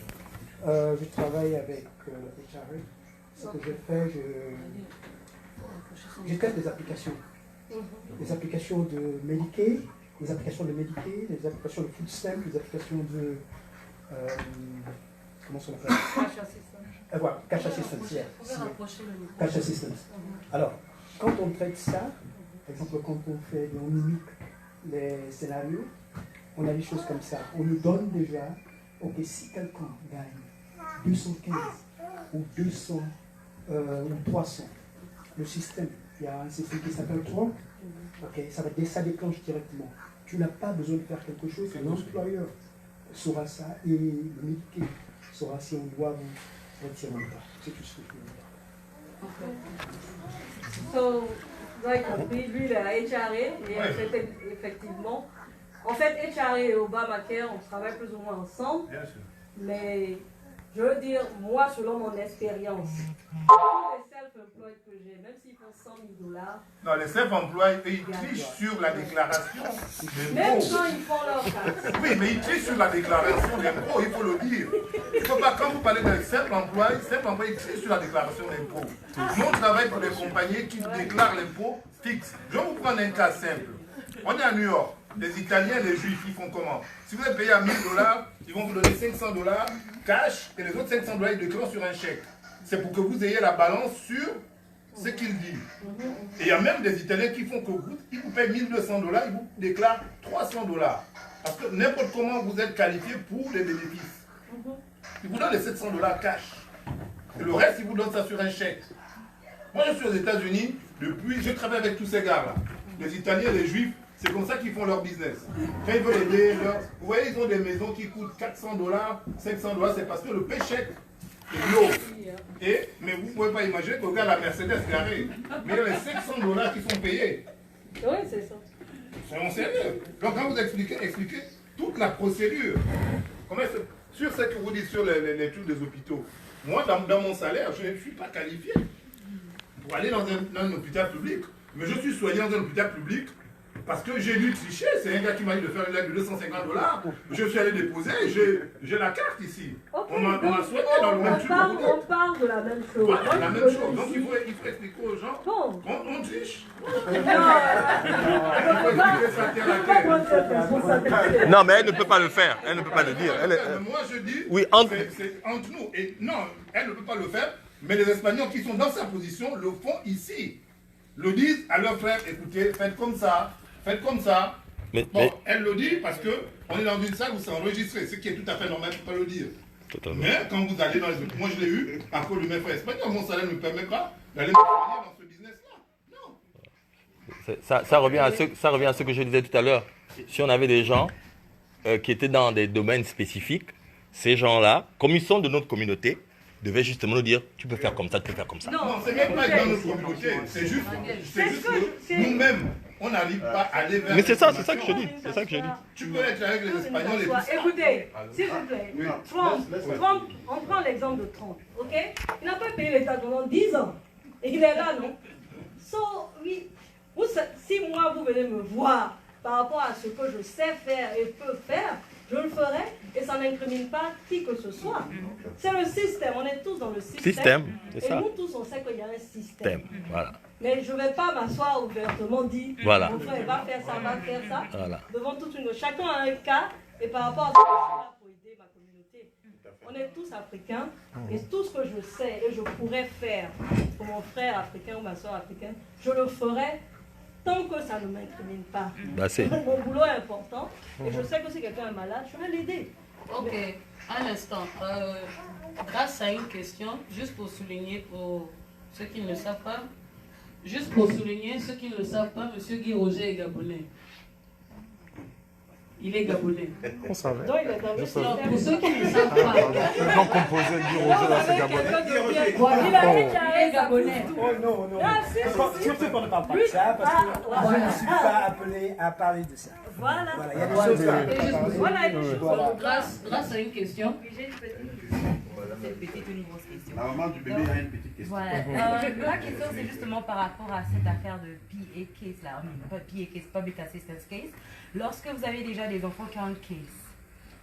Je travaille avec HRA. Ce que je fais, je teste des applications. Des applications de Medicaid, des applications de Medicaid, des applications de Food Stamp, des applications de... comment ça s'appelle? Cash Assistance. Voilà, Cash Assistance. Yeah. Cash Assistance. Alors, quand on traite ça, par exemple, quand on mimique les scénarios, on a des choses comme ça. On nous donne déjà, ok, si quelqu'un gagne 215 ou 200 ou 300, le système, il y a un système qui s'appelle 3, ok, ça déclenche directement. Tu n'as pas besoin de faire quelque chose, l'employeur saura ça et le métier saura si on doit vous retirer ou pas. C'est tout ce que je veux dire. So, vous avez compris, lui, il a HRA, et effectivement, en fait, HRA et Obamacare, on travaille plus ou moins ensemble. Bien sûr. Mais je veux dire, moi, selon mon expérience, tous les self-employed que j'ai, même s'ils font 100 000 $. Non, les self-employed, ils trichent sur la déclaration. Même quand ils font leur taxe. Oui, mais ils trichent sur la déclaration d'impôt, il faut le dire. Il ne faut pas, quand vous parlez d'un self-employed, ils trichent sur la déclaration d'impôt. Nous, on travaille pour des compagnies qui déclarent l'impôt fixe. Je vais vous prendre un cas simple. On est à New York. Les Italiens, les Juifs, ils font comment? Si vous êtes payé à 1 000 $, ils vont vous donner 500 $ cash et les autres 500 $, ils déclarent sur un chèque. C'est pour que vous ayez la balance sur ce qu'ils disent. Et il y a même des Italiens qui font que ils vous payent 1 200 $, ils vous déclarent 300 $. Parce que n'importe comment vous êtes qualifié pour les bénéfices. Ils vous donnent les 700 $ cash. Et le reste, ils vous donnent ça sur un chèque. Moi, je suis aux États-Unis depuis, je travaille avec tous ces gars-là. Les Italiens, les Juifs, c'est comme ça qu'ils font leur business. Quand ils veulent aider, vous voyez, ils ont des maisons qui coûtent 400 $, 500 $, c'est parce que le paycheck est lourd. Mais vous ne pouvez pas imaginer que regarde la Mercedes garée. Mais il y a les 500 $ qui sont payés. Oui, c'est ça. Soyons sérieux. Donc quand vous expliquez toute la procédure. Sur ce que vous dites sur les trucs des hôpitaux, moi, dans mon salaire, je ne suis pas qualifié pour aller dans un hôpital public. Mais je suis soigné dans un hôpital public parce que j'ai dû tricher. C'est un gars qui m'a dit de faire une lettre de 250 $. Je suis allé déposer, j'ai la carte ici. Okay, on m'a soigné dans le même truc. On parle de la même chose. Voilà, la même chose. Donc il faut expliquer aux gens qu'on triche. Non, mais elle ne peut pas le faire. Elle ne peut pas le dire. Moi, je dis, oui, c'est entre nous. Et non, elle ne peut pas le faire. Mais les Espagnols qui sont dans sa position le font ici. Le disent à leurs frères, écoutez, faites comme ça, faites comme ça. Elle le dit parce qu'on est dans une salle où c'est enregistré, ce qui est tout à fait normal, il ne faut pas le dire. Totalement. Mais quand vous allez dans les autres, moi je l'ai eu à cause de mes frères espagnols, mon salaire ne me permet pas d'aller me soigner dans ce business-là. Non. Ça revient à ce que je disais tout à l'heure. Si on avait des gens qui étaient dans des domaines spécifiques, ces gens-là, comme ils sont de notre communauté, devait justement nous dire, tu peux faire comme ça, tu peux faire comme ça. Non, c'est même pas dans notre communauté, c'est juste que nous-mêmes, on n'arrive pas à aller vers... Mais c'est ça que je dis, c'est ça que je dis. Tu peux être avec les Espagnols et tout ça. Écoutez, s'il vous plaît, Trump, on prend l'exemple de Trump, ok? Il n'a pas payé l'État pendant 10 ans, et il est là, non? Oui, si moi, vous venez me voir par rapport à ce que je sais faire et peux faire, Je le ferai et ça n'incrimine pas qui que ce soit. C'est le système, on est tous dans le système. Système, c'est ça. Et nous tous, on sait qu'il y a un système. Voilà. Mais je ne vais pas m'asseoir ouvertement dire, Voilà. mon frère va faire ça, va faire ça. Voilà. Devant toute une... Chacun a un cas et par rapport à ça, je suis là pour aider ma communauté. On est tous africains et tout ce que je sais et je pourrais faire pour mon frère africain ou ma soeur africaine, je le ferai tant que ça ne m'incrimine pas. Bah, c'est... Mon boulot est important et je sais que si quelqu'un est malade, je vais l'aider. Ok, un instant. Grâce à une question, juste pour souligner pour ceux qui ne le savent pas, M. Guy Roger est gabonais. Il est gabonais. On savait. Donc, il est dans le système. Pour ceux qui ne savent pas, Le nom composé Guy Roger, là, c'est gabonais. Il a gabonais. Oh non, non. Ah, si, si, si. Surtout qu'on ne parle pas de ça, parce que je ne suis pas appelé à parler de ça. Voilà. Voilà, il y a des choses à parler. Voilà, il y a des choses. Voilà. Grâce à une question. C'est une petite ou une grosse question. La maman du bébé a une petite question. Voilà. Ma question, c'est justement par rapport à cette affaire de PA case, là, pas PA case, Public Assistance Case. Lorsque vous avez déjà des enfants qui ont un case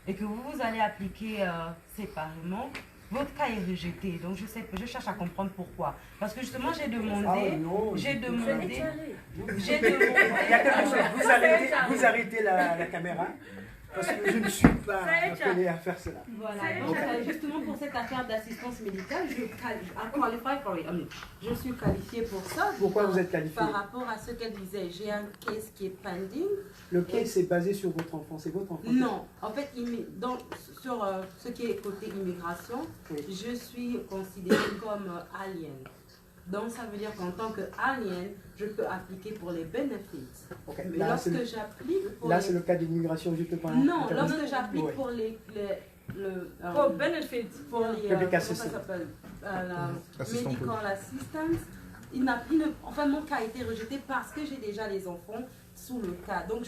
et que vous allez appliquer séparément, votre cas est rejeté. Donc je cherche à comprendre pourquoi. Parce que justement, j'ai demandé. Vous arrêtez la caméra. Parce que je ne suis pas appelé à faire cela. Voilà, donc justement pour cette affaire d'assistance médicale, je suis qualifiée pour ça. Pourquoi vous êtes qualifiée? Par rapport à ce qu'elle disait, j'ai un case qui est pending. Le case est basé sur votre enfant, c'est votre enfant? Non, en fait, sur ce qui est côté immigration, je suis considérée comme alien. Donc ça veut dire qu'en tant qu'alien, je peux appliquer pour les bénéfices. Okay. Mais lorsque j'applique pour là, c'est le cas d'immigration, je peux pas... Non, lorsque j'applique pour pour benefits, pour les... Public comment ça assistance. s'appelle medical assistance. Enfin, mon cas a été rejeté parce que j'ai déjà les enfants sous le cas. Donc,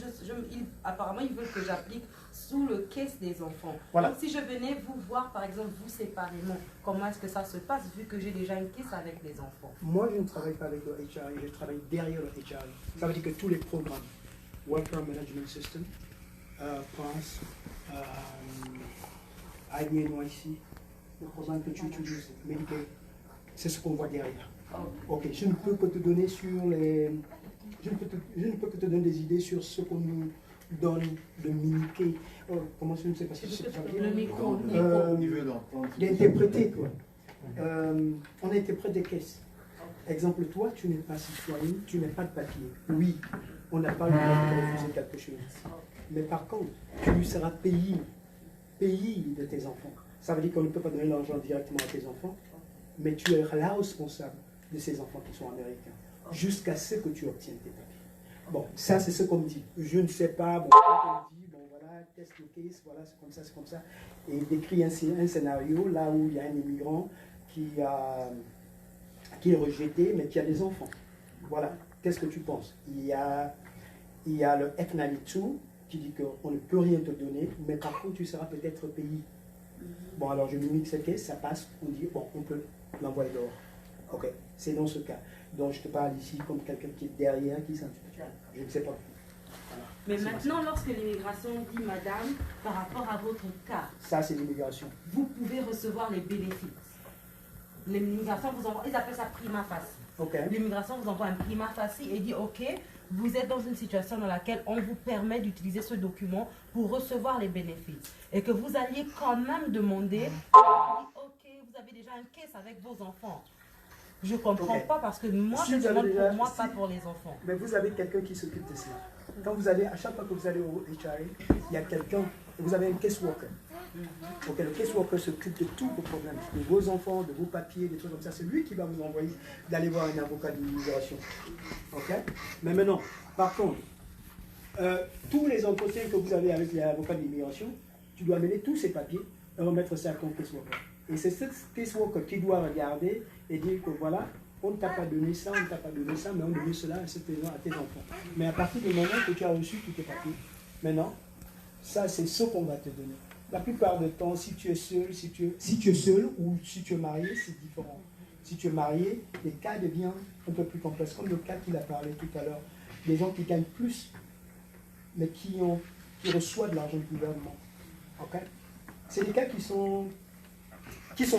apparemment, ils veulent que j'applique sous le case des enfants. Voilà. Donc, si je venais vous voir, par exemple, vous séparément, comment est-ce que ça se passe, vu que j'ai déjà une case avec les enfants? Moi, je ne travaille pas avec le HRI, je travaille derrière le HRI. Ça veut dire que tous les programmes, Welfare Management System, PASS, IDNYC, le programme que tu utilises, Medicaid, c'est ce qu'on voit derrière. Ok, je ne peux que te donner sur les... Je ne peux que te donner des idées sur ce qu'on nous donne de mimiquer. Comment je ne sais pas si c'est ça veut dire. Le micro. D'interpréter, quoi. On interprète des caisses. Exemple, toi, tu n'es pas citoyen, tu n'as pas de papier. Oui, on n'a pas le droit de refuser quelque chose. Mais par contre, tu lui seras payé de tes enfants. Ça veut dire qu'on ne peut pas donner l'argent directement à tes enfants, mais tu es la responsable de ces enfants qui sont américains, jusqu'à ce que tu obtiennes tes papiers. Bon, ça c'est ce qu'on me dit. Je ne sais pas, bon, on me dit, bon voilà, test le case, voilà, c'est comme ça. Et il décrit un scénario là où il y a un immigrant qui est rejeté, mais qui a des enfants. Voilà, qu'est-ce que tu penses? Il y a le F92 qui dit qu'on ne peut rien te donner, mais par contre tu seras peut-être payé. Bon, alors je mimique ce case, ça passe, on dit, bon, on peut l'envoyer dehors. Ok, c'est dans ce cas. Donc je te parle ici comme quelqu'un qui est derrière, qui s'en... Je ne sais pas. Voilà. Mais maintenant, lorsque l'immigration dit, madame, par rapport à votre cas, ça c'est l'immigration. Vous pouvez recevoir les bénéfices. L'immigration vous envoie, ils appellent ça prima facie. Okay. L'immigration vous envoie un prima facie et dit, ok, vous êtes dans une situation dans laquelle on vous permet d'utiliser ce document pour recevoir les bénéfices. Et que vous alliez quand même demander, ok, vous avez déjà un case avec vos enfants. Je ne comprends pas parce que moi, je demande pour moi, pas pour les enfants. Mais vous avez quelqu'un qui s'occupe de cela. Quand vous allez, à chaque fois que vous allez au HRA, il y a quelqu'un, vous avez un caseworker. Donc le caseworker s'occupe de tous vos problèmes, de vos enfants, de vos papiers, des trucs comme ça. C'est lui qui va vous envoyer d'aller voir un avocat d'immigration. Ok? Mais maintenant, par contre, tous les entretiens que vous avez avec l'avocat d'immigration, tu dois mêler tous ces papiers et remettre ça à ton caseworker. Et c'est ce caseworker qui doit regarder et dire que voilà, on ne t'a pas donné ça, on ne t'a pas donné ça, mais on donne cela à tes enfants. Mais à partir du moment que tu as reçu tous tes papiers, maintenant, ça c'est ce qu'on va te donner. La plupart du temps, si tu es seul, si tu es seul ou si tu es marié, c'est différent. Si tu es marié, les cas deviennent un peu plus complexes. Comme le cas qu'il a parlé tout à l'heure, des gens qui gagnent plus, mais qui reçoivent de l'argent du gouvernement. Okay? C'est des cas qui sont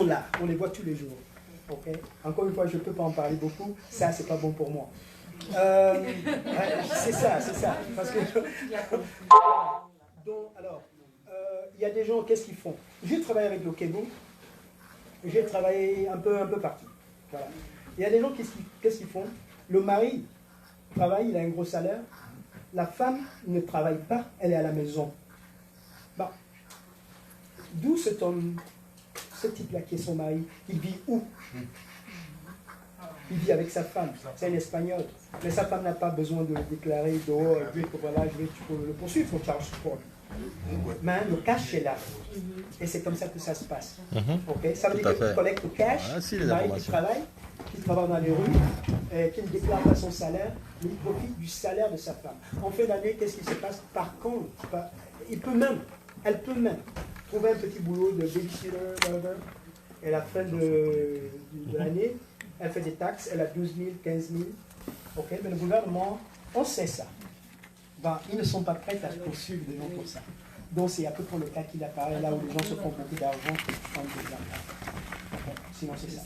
là, on les voit tous les jours. Okay? Encore une fois, je ne peux pas en parler beaucoup, ça c'est pas bon pour moi. C'est ça. Parce que, donc, alors, il y a des gens, qu'est-ce qu'ils font? J'ai travaillé avec le Québec, j'ai travaillé un peu partout. Voilà. Il y a des gens, qu'est-ce qu'ils font? Le mari travaille, il a un gros salaire. La femme ne travaille pas, elle est à la maison. Bon. D'où cet homme, ce type-là qui est son mari, il vit où? Il vit avec sa femme, c'est un Espagnol. Mais sa femme n'a pas besoin de le déclarer dehors, et dire que voilà, tu peux le poursuivre, il faut charge pour lui. Mais le cash est là. Et c'est comme ça que ça se passe. Okay? Ça veut dire qu'il collecte le cash, le mari qui travaille dans les rues, qui ne déclare pas son salaire, mais il profite du salaire de sa femme. En fin d'année, qu'est-ce qui se passe? Par contre, elle peut même trouver un petit boulot de babysitter, et à la fin de l'année, elle fait des taxes, elle a 12 000, 15 000. Okay? Mais le gouvernement, on sait ça. Ben, ils ne sont pas prêts à poursuivre des gens pour ça. Donc c'est à peu près le cas qu'il apparaît là où les gens se font beaucoup d'argent en des okay? Sinon c'est ça.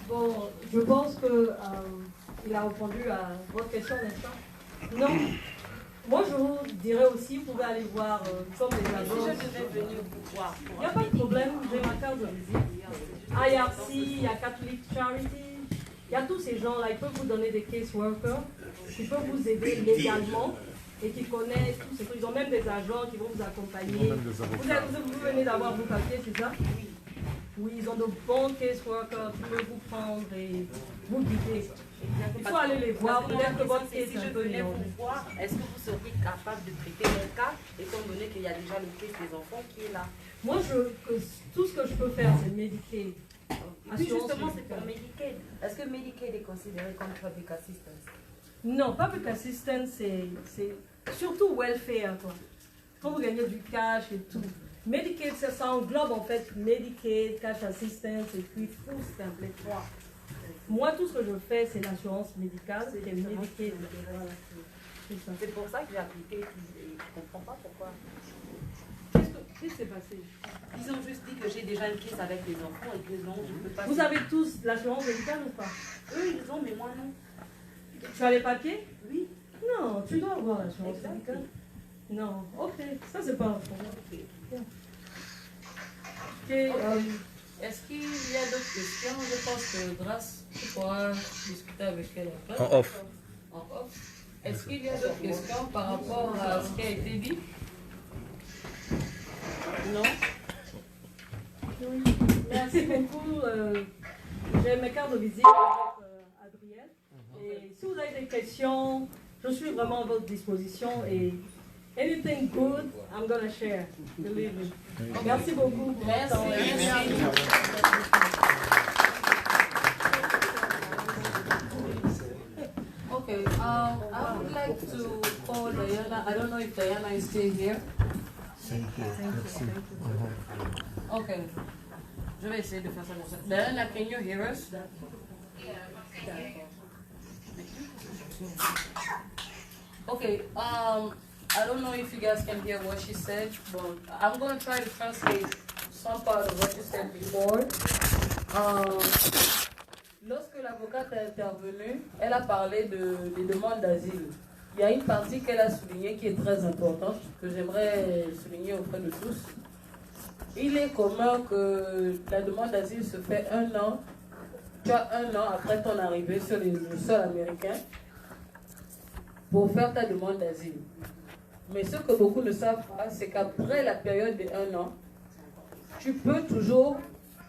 Bon, je pense que il a répondu à votre question, n'est-ce pas? Non. Moi, je vous dirais aussi, vous pouvez aller voir comme les agences. Si je devais venir vous voir. Il n'y a pas de problème, j'ai ma carte de visite. IRC, il y a Catholic Charity, il y a tous ces gens-là, ils peuvent vous donner des caseworkers qui peuvent vous aider légalement et qui connaissent tous ces trucs. Ils ont même des agents qui vont vous accompagner. Vous venez d'avoir vos papiers, c'est ça? Oui, ils ont de bons caseworkers qui peuvent vous prendre et vous guider. Il faut aller les voir, peut-être que votre case est un peu vous voir, est-ce que vous seriez capable de traiter mon cas, étant donné qu'il y a déjà le case des enfants qui est là? Moi, tout ce que je peux faire, c'est Medicaid. Oui, justement, c'est pour Medicaid. Est-ce que Medicaid est considéré comme public assistance? Non, public assistance, c'est surtout welfare. Quand vous gagnez du cash et tout. Medicaid, ça englobe en fait Medicaid, cash assistance et puis food stamp, les trois. Moi, tout ce que je fais, c'est l'assurance médicale, c'est Medicaid. Voilà. C'est pour ça que j'ai appliqué et je ne comprends pas pourquoi. Qu'est-ce qui s'est passé? Ils ont juste dit que j'ai déjà une caisse avec les enfants et que non, je ne peux pas... Vous avez tous l'assurance médicale ou pas? Eux, ils ont, mais moi non. Tu as les papiers? Oui. Non, tu dois avoir l'assurance médicale. Non, ok, ça c'est pas un problème. Est-ce qu'il y a d'autres questions? Je pense que Grâce, tu pourras discuter avec elle après. En off. En off. Est-ce qu'il y a d'autres questions par rapport à ce qui a été dit? Non? Oui. Merci beaucoup. J'ai mes cartes de visite avec Adrienne. Et si vous avez des questions, je suis vraiment à votre disposition. Et anything good, I'm gonna share. Believe me. Merci beaucoup. Merci. Okay, I would like to call Diana. I don't know if Diana is still here. Thank you. Okay. Je vais essayer de faire ça comme ça. Diana, can you hear us? Okay, I don't know if you guys can hear what she said, but I'm going to try to translate some part of what she said before. Lorsque l'avocate est intervenue, elle a parlé des demandes d'asile. Il y a une partie qu'elle a soulignée qui est très importante, que j'aimerais souligner auprès de tous. Il est commun que la demande d'asile se fait 1 an. Tu as 1 an après ton arrivée sur le sol américain pour faire ta demande d'asile. Mais ce que beaucoup ne savent pas, c'est qu'après la période de 1 an, tu peux toujours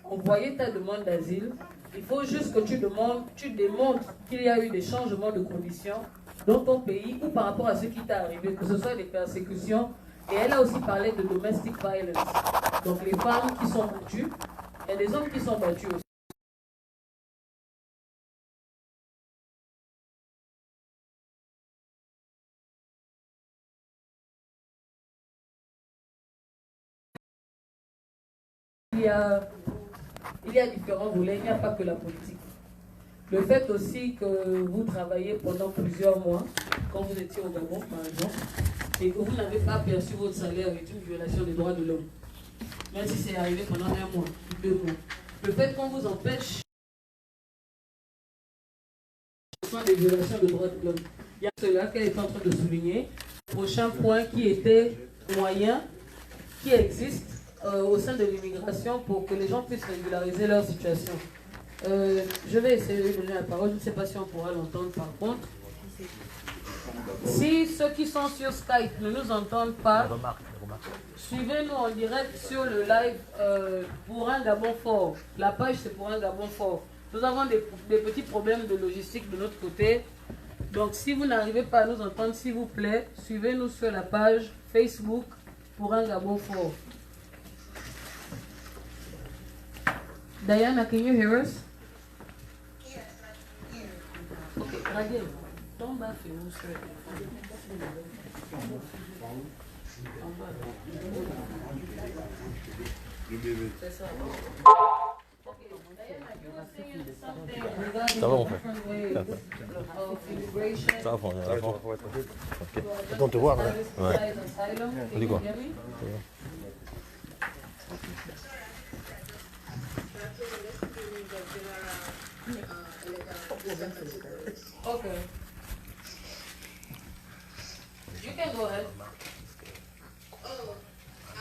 envoyer ta demande d'asile. Il faut juste que tu démontres qu'il y a eu des changements de conditions dans ton pays ou par rapport à ce qui t'est arrivé, que ce soit des persécutions. Et elle a aussi parlé de domestic violence. Donc les femmes qui sont battues, il y a des hommes qui sont battus aussi. Il y a différents volets, il n'y a pas que la politique. Le fait aussi que vous travaillez pendant plusieurs mois, quand vous étiez au Gabon par exemple, et que vous n'avez pas perçu votre salaire est une violation des droits de l'homme. Même si c'est arrivé pendant 1 mois, 2 mois. Le fait qu'on vous empêche des violations des droits de l'homme. Il y a cela qu'elle est en train de souligner. Prochain point qui était moyen, qui existe au sein de l'immigration pour que les gens puissent régulariser leur situation. Je vais essayer de donner la parole, je ne sais pas si on pourra l'entendre par contre. Si ceux qui sont sur Skype ne nous entendent pas, suivez-nous en direct sur le live pour un Gabon fort. La page c'est pour un Gabon fort. Nous avons des petits problèmes de logistique de notre côté. Donc si vous n'arrivez pas à nous entendre, s'il vous plaît, suivez-nous sur la page Facebook pour un Gabon fort. Diana, can you hear us? Okay, Radim, don't back your own straight. Ça va, mon frère. Ça va, on est à la fin. Ok. Attends, te voir, là. Ouais. On dit quoi? Okay. You can go ahead. Oh, I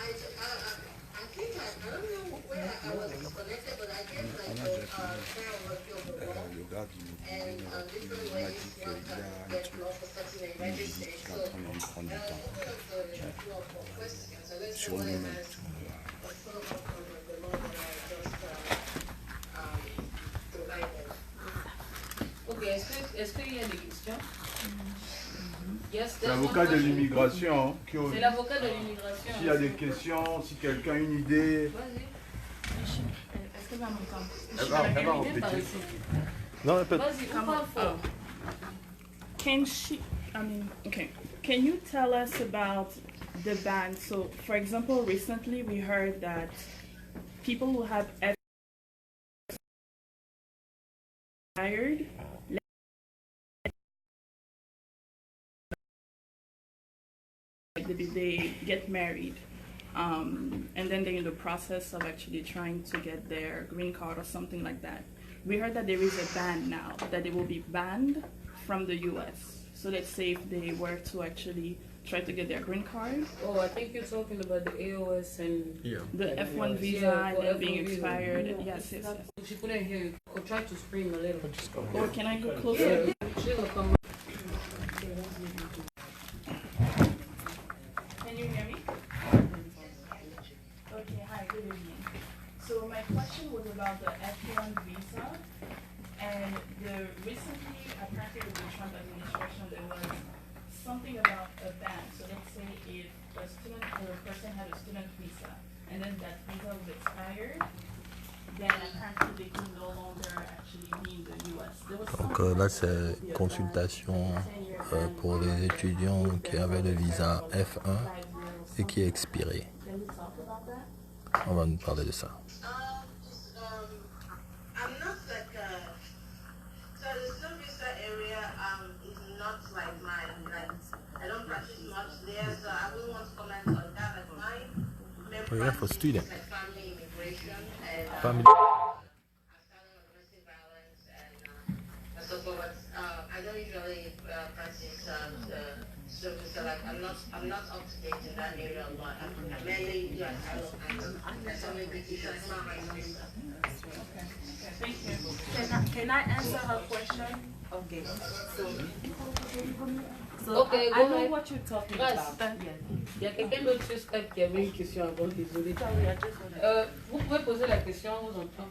think I don't know where I was disconnected, but I guess like the and different ways one can get law for certain United States. So one of the questions, so let's go ahead and ask a follow-up on the law that I just provided. Ok, est-ce qu'il y a des questions? Yes, c'est l'avocat de l'immigration. C'est l'avocat de l'immigration. S'il y a des questions, si quelqu'un a une idée. Est-ce qu'elle va m'entendre? Elle va répéter. Non, elle peut. Vas-y, on parle fort. Can you tell us about the ban? So, for example, recently we heard that people who have expired they get married and then they're in the process of actually trying to get their green card or something like that. We heard that there is a ban now, that they will be banned from the US. So let's say if they were to actually try to get their green card. Oh, I think you're talking about the AOS and the F1 visa and them being expired. Yes, yes, yes. She couldn't hear you. Or try to scream a little. Or can I go closer? Can you hear me? Okay, hi, good evening. So my question was about the F1 visa, and recently, apparently with the Trump administration, there was something about a ban. So let's say if a person had a student visa, and then that visa was expired, then apparently they can no longer actually be in the US. Donc là, c'est une consultation pour les étudiants qui avaient le visa F1 et qui est expiré. On va nous parler de ça. I'm not like so the student visa area is not like mine. Like I don't practice much there, so I wouldn't want to comment on that. Like my main practice for student. is like family immigration and Family. domestic violence and so forth. But I don't usually practice the student visa. Like I'm not up to date in that area a lot. I mainly do asylum and family visa. It's not my visa. Thank you. Can I answer her question? Okay. So Okay, I go know ahead. what you're talking Yes. about. Il y a quelqu'un d'autre sur Skype qui avait une question avant, désolé. Vous pouvez poser la question, on vous entend.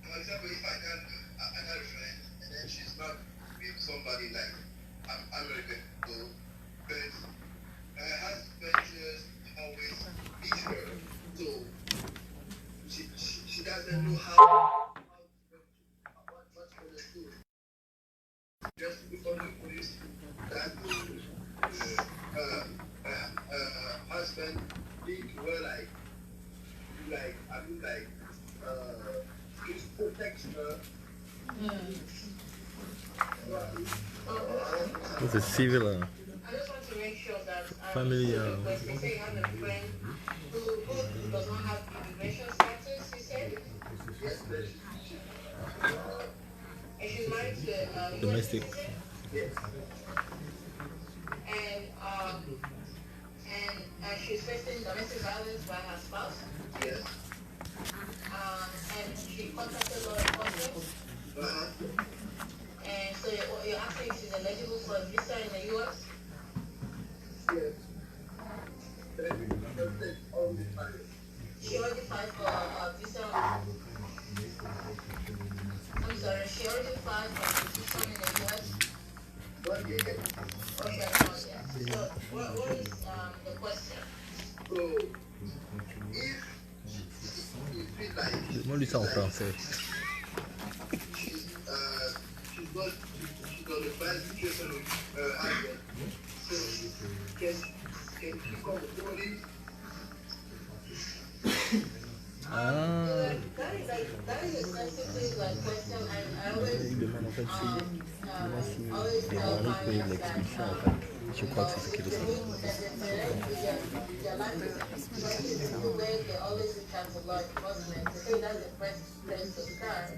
For example, if I got a friend and then she's not with somebody like American, but her husband just always beats her, so she doesn't know what to do. Just before the police, that it protects her. It's a civil I just want to make sure that family. because they say you have a friend who does not have immigration status, you said? Yes, and she's married to a Domestic. Yes. And she's facing domestic violence by her spouse? Yes. And she contacted law enforcement? And so you're asking if she's eligible for a visa in the U.S.? Yes. She already filed for a visa. I'm sorry, she already filed for a visa in the U.S.? Okay, So what is the question? So, if you feel like Demande-lui ça en français. she's got a bad situation with her husband, so can she call the police? That is a sensitive question. I always Il demande en fait si Véronique peut l'expulsion en fait. Je crois que c'est ce qu'il veut savoir. They always reach out to law enforcement. I think that's the first place to start.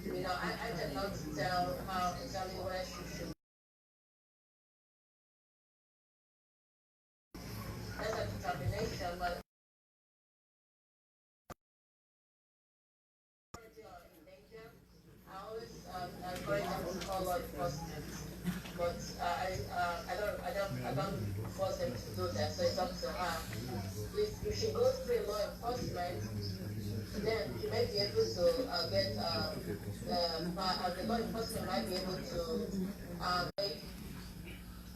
You know, I cannot tell how exactly where she should. That's a determination, but I always encourage them to call law enforcement, but I don't force them to do that. So it's up to her. If she goes through law enforcement, then she might be able to get the law enforcement might be able to make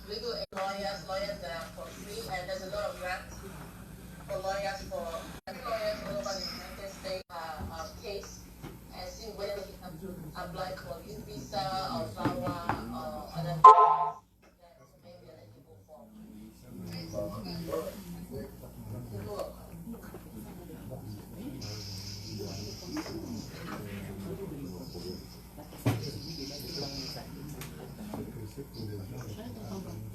legal aid lawyers that are for free, and there's a lot of grants for lawyers all over the United States case and see whether they can apply for this visa or flower or other things that may be eligible for.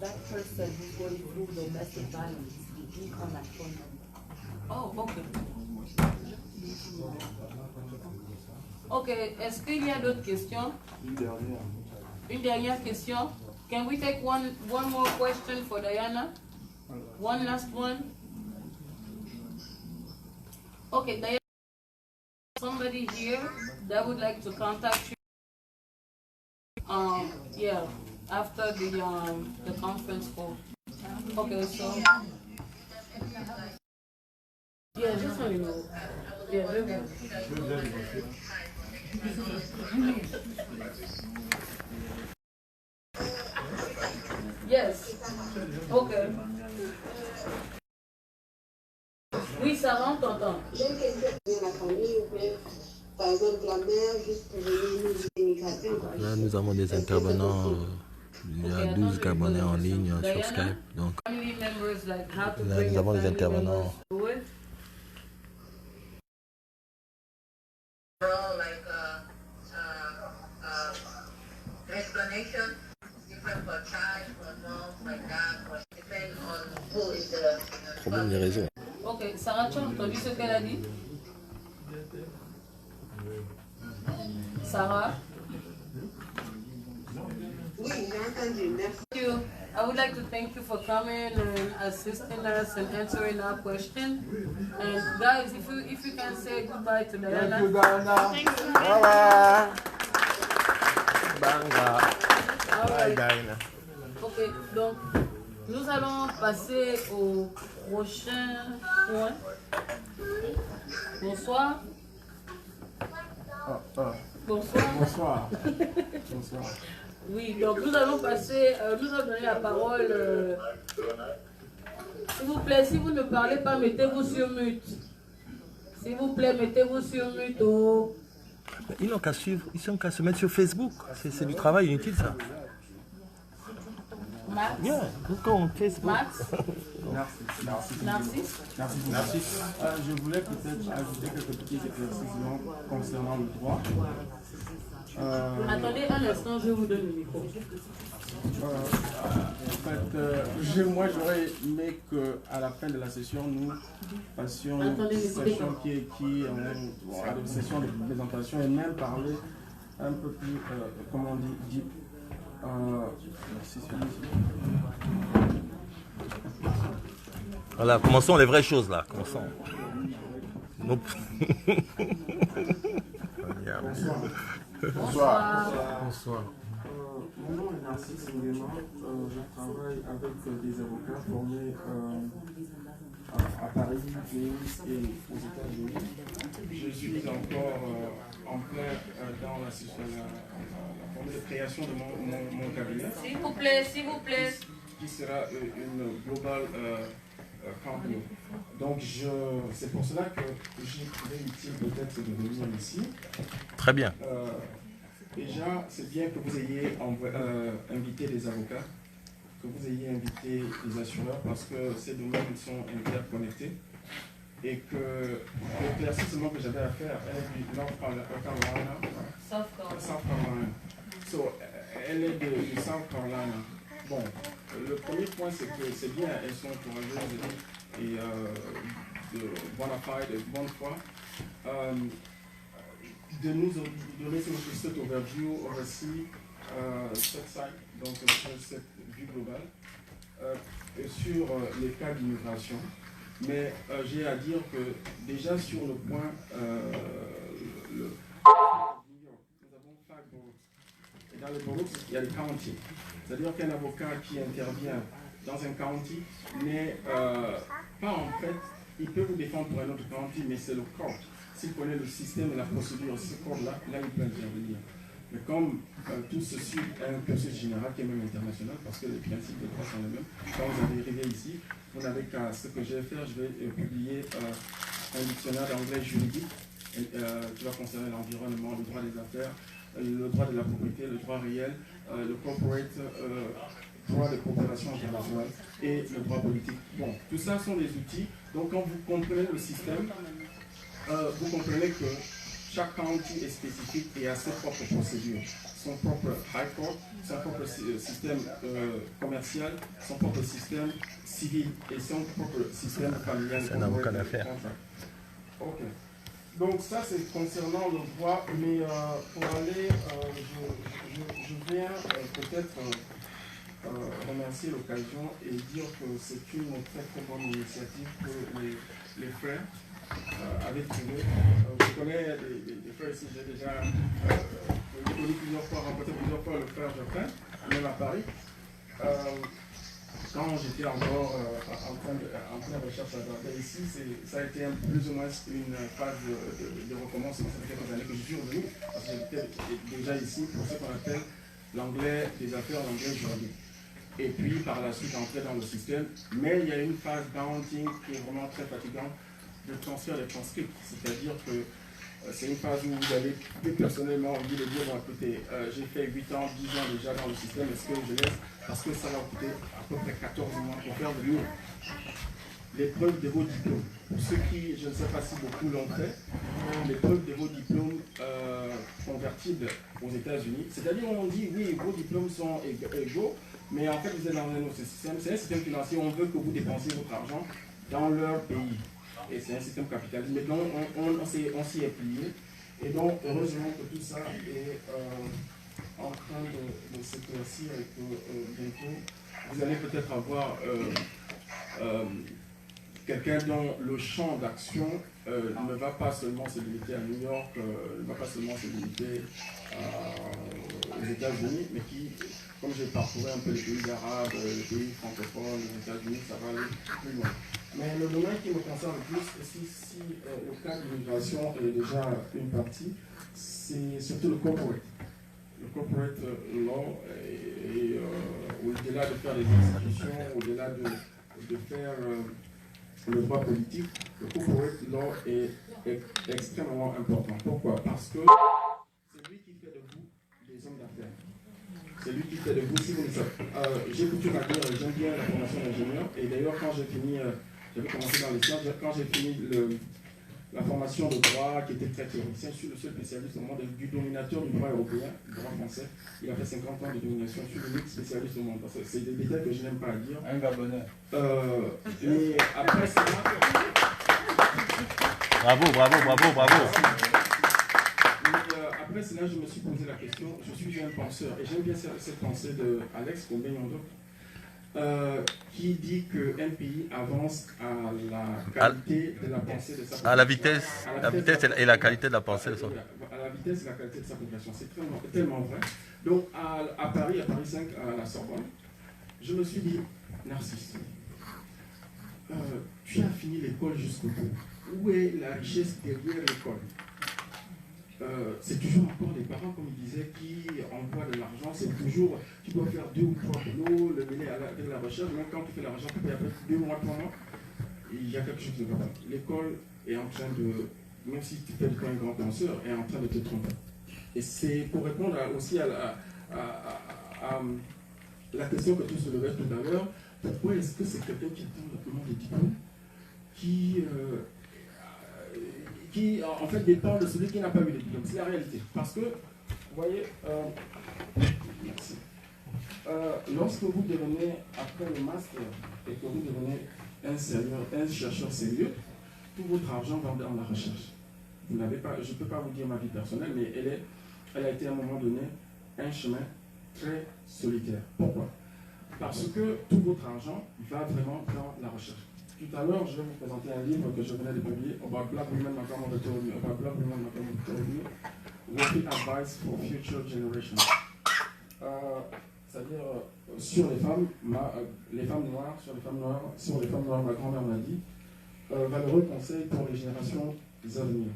That person who's going through domestic violence, he can actually. Oh, ok. Ok, est-ce qu'il y a d'autres questions? Une dernière question. Can we take one more question for Diana? One last one. Okay, Diana, somebody here that would like to contact you. Yeah, after the conference call. Okay, so. Yeah, just let me know. Yeah, yes. Okay. Oui, Sarah, on t'entend. J'ai une question pour la famille, ou bien, par exemple, la mère, juste pour venir l'immigration. Là, nous avons des intervenants. Il y a 12 Gabonais en ligne sur Skype. Donc, là, nous avons des intervenants. Explanation, different for child, for mom, for dad, for depending on who is the Problème des réseaux. Ok, Sarah, tu as entendu ce qu'elle a dit? Sarah? Oui, j'ai entendu, merci. Thank you. I would like to thank you for coming and assisting us and answering our question. And guys, if you can say goodbye to Diana. Thank you, Diana. Thank you. Bye-bye. Banga. Bye, Diana. Ok, donc nous allons passer au prochain point. Bonsoir. Bonsoir. Bonsoir. Bonsoir. Oui, donc nous allons passer, nous allons donner la parole. S'il vous plaît, si vous ne parlez pas, mettez-vous sur mute. S'il vous plaît, mettez-vous sur mute. Oh. Ils n'ont qu'à suivre, ils n'ont qu'à se mettre sur Facebook. C'est du travail inutile, ça. Max? Yeah, let's go on Facebook. Max? Narcisse. Je voulais peut-être ajouter quelques petits éclaircissements concernant le droit. Attendez un instant, je vous donne le micro. Moi j'aurais aimé qu'à la fin de la session, nous passions une session une session de présentation et même parler un peu plus, comment on dit, deep. Voilà, commençons les vraies choses là. Commençons. Bonsoir. Mon nom est Narcisse Nguema. Je travaille avec des avocats formés à Paris, Nice et aux États-Unis. Je suis encore en plein dans la forme de création de mon cabinet. S'il vous plaît. Qui sera une global company. Donc c'est pour cela que j'ai trouvé utile peut-être de venir ici. Très bien. Déjà, c'est bien que vous ayez invité des avocats, que vous ayez invité des assureurs, parce que ces domaines sont interconnectés et que l'éclaircissement que j'avais à faire, elle est du North Carolina. South Carolina. Elle est du South Carolina. Bon, le premier point, c'est que c'est bien, elles sont courageuses et de bonne fide, de bonne foi. De nous donner cette overview, oversee cette site, donc cette vue globale, sur les cas d'immigration. Mais j'ai à dire que déjà sur le point, nous avon 5 boroughs. Et dans les boroughs, il y a les counties. C'est-à-dire qu'un avocat qui intervient dans un county n'est pas en fait, il peut vous défendre pour un autre county, mais c'est le court. S'il connaît le système et la procédure, ce court-là, là il peut intervenir. Mais comme tout se suit à un cursus général qui est même international, parce que les principes de droit sont les mêmes, quand vous avez arrivé ici, vous n'avez qu'à ce que je vais faire, je vais publier un dictionnaire d'anglais juridique qui va concerner l'environnement, le droit des affaires, le droit de la propriété, le droit réel, le corporate, droit de coopération internationale et le droit politique. Bon, tout ça sont des outils. Donc quand vous comprenez le système, vous comprenez que chaque county est spécifique et a ses propres procédures, son propre high court, son propre système commercial, son propre système civil et son propre système familial. C'est un avocat d'affaires. Ok. Donc ça c'est concernant le droit, mais pour aller, je viens peut-être remercier l'occasion et dire que c'est une très très bonne initiative que les frères avaient trouvée. Je connais des frères ici, j'ai déjà connu plusieurs fois, rencontré plusieurs fois le frère Geoffrey, même à Paris. Quand j'étais encore en pleine recherche à Dakar ici, ça a été plus ou moins une phase de recommencement. Ça fait quelques années que je suis revenu, parce que j'étais déjà ici pour ce qu'on appelle l'anglais des affaires, l'anglais juridique. Et puis par la suite entrer dans le système. Mais il y a une phase d'enroutine qui est vraiment très fatigante, de transfert des transcripts. C'est-à-dire que c'est une phase où vous avez plus personnellement envie de dire, bon écoutez, j'ai fait 8 ans, 10 ans déjà dans le système, est-ce que je laisse? Parce que ça va coûter à peu près 14 mois pour faire de nous l'épreuve de vos diplômes. Pour ceux qui, je ne sais pas si beaucoup l'ont fait, l'épreuve de vos diplômes convertibles aux États-Unis. C'est-à-dire on dit, oui, vos diplômes sont égaux, mais en fait vous êtes dans un autre système. C'est un système financier, on veut que vous dépensiez votre argent dans leur pays. Et c'est un système capitaliste. Mais donc on s'y est plié. Et donc heureusement que tout ça est en train de s'éclaircir et que bientôt vous allez peut-être avoir quelqu'un dont le champ d'action ne va pas seulement se limiter à New York, ne va pas seulement se limiter aux États-Unis, mais qui, comme j'ai parcouru un peu les pays arabes, les pays francophones, les États-Unis, ça va aller plus loin. Mais le domaine qui me concerne le plus, si le cas d'immigration est déjà une partie, c'est surtout le corporate. Le corporate law, et au-delà de faire des institutions, au-delà de faire le droit politique, le corporate law est extrêmement important. Pourquoi? Parce que c'est lui qui fait de vous des hommes d'affaires. C'est lui qui fait de vous si vous le savez. J'ai coutume à dire, j'aime bien la formation d'ingénieur. Et d'ailleurs, quand j'ai fini, j'avais commencé dans les sciences, quand j'ai fini la formation de droit qui était très théoricien, je suis le seul spécialiste au monde du dominateur du droit européen, du droit français. Il a fait 50 ans de domination, je suis l'unique spécialiste au monde. Parce que c'est des détails que je n'aime pas à dire. Un Gabonais. Et après cela... Bravo, bravo, bravo, bravo. Après cela, je me suis posé la question, je suis un penseur, et j'aime bien cette pensée de Alex Kombe-Nyondo, qui dit qu'un pays avance à la qualité de la pensée de sa population. À la vitesse et la qualité de la pensée de sa population. À la vitesse et la qualité de sa population, c'est tellement vrai. Donc à Paris 5, à la Sorbonne, je me suis dit, Narcisse, tu as fini l'école jusqu'au bout. Où est la richesse derrière l'école? C'est toujours encore les parents, comme ils disaient, qui envoient de l'argent. C'est toujours, tu dois faire 2 ou 3 boulots, le mêler avec la recherche. Même quand tu fais l'argent, tu peux après 2 mois, 3 mois. Il y a quelque chose de grave. L'école est en train de, même si tu fais de toi un grand penseur, est en train de te tromper. Et c'est pour répondre aussi à la question que tu soulevais tout à l'heure, pourquoi est-ce que c'est quelqu'un qui attend le moment des diplômes qui en fait dépend de celui qui n'a pas eu les diplômes. C'est la réalité. Parce que, vous voyez, merci. Lorsque vous devenez, après le master, et que vous devenez un chercheur sérieux, tout votre argent va dans la recherche. Vous n'avez pas, je ne peux pas vous dire ma vie personnelle, mais elle a été à un moment donné un chemin très solitaire. Pourquoi? Parce que tout votre argent va vraiment dans la recherche. Tout à l'heure, je vais vous présenter un livre que je venais de publier, About Black Women Makamon Autonomy, Working Advice for Future Generations. C'est-à-dire sur les femmes noires, sur les femmes noires, ma grand-mère m'a dit, valeureux conseil pour les générations à venir.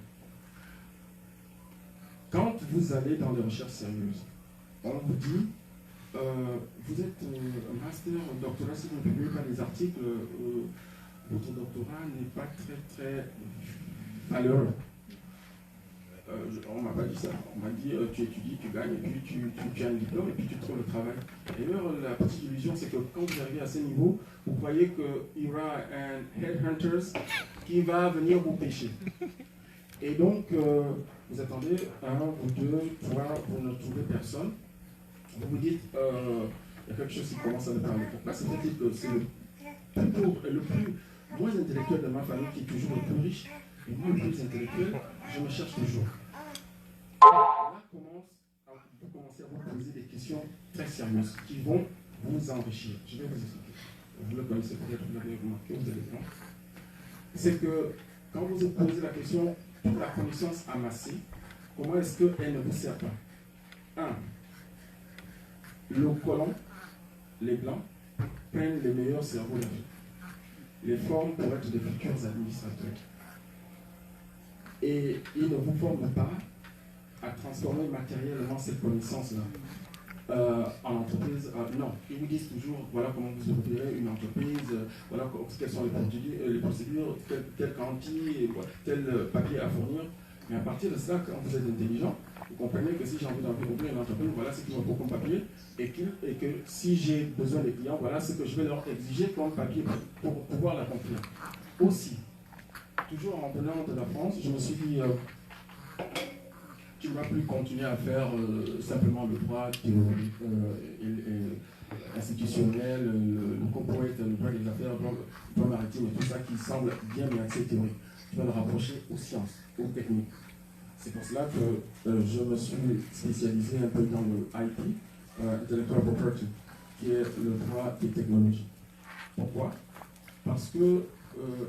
Quand vous allez dans des recherches sérieuses, on vous dit, vous êtes un master, un doctorat, si vous ne publiez pas des articles, votre doctorat n'est pas très valeureux. On ne m'a pas dit ça. On m'a dit tu étudies, tu gagnes, et puis tu as un diplôme, et puis tu trouves le travail. Et alors, la petite illusion, c'est que quand vous arrivez à ce niveau, vous croyez qu'il y aura un headhunters qui va venir vous pêcher. Et donc, vous attendez 1 ou 2, 3, vous ne trouvez personne. Vous vous dites, il y a quelque chose qui commence à me parler. Pourquoi c'est peut-être que c'est le plus moins intellectuel de ma famille qui est toujours le plus riche, et moi le plus intellectuel, je me cherche toujours. Là, vous commencez à vous poser des questions très sérieuses qui vont vous enrichir. Je vais vous expliquer. Vous le connaissez peut-être, vous l'avez remarqué, vous allez voir. C'est que quand vous vous posez la question, toute la connaissance amassée, comment est-ce qu'elle ne vous sert pas? 1. Le colon, les blancs, prennent les meilleurs cerveaux de la vie. Les forment pour être de futurs administrateurs. Et ils ne vous forment pas à transformer matériellement cette connaissance-là en entreprise. Non, ils vous disent toujours, voilà comment vous opérez une entreprise, voilà quelles sont les procédures, tel quanti, tel papier à fournir. Mais à partir de cela, quand vous êtes intelligent, vous comprenez que si j'ai envie d'ouvrir une entreprise, voilà ce qu'il me faut comme papier, et que si j'ai besoin des clients, voilà ce que je vais leur exiger comme papier pour pouvoir l'accomplir. Aussi, toujours en venant de la France, je me suis dit, tu ne vas plus continuer à faire simplement le droit théorique, institutionnel, le corporate, le droit des affaires, le droit maritime et tout ça qui semble bien mais assez théorique. Tu vas le rapprocher aux sciences, aux techniques. C'est pour cela que je me suis spécialisé un peu dans le IP, Intellectual Property, qui est le droit des technologies. Pourquoi? Parce que,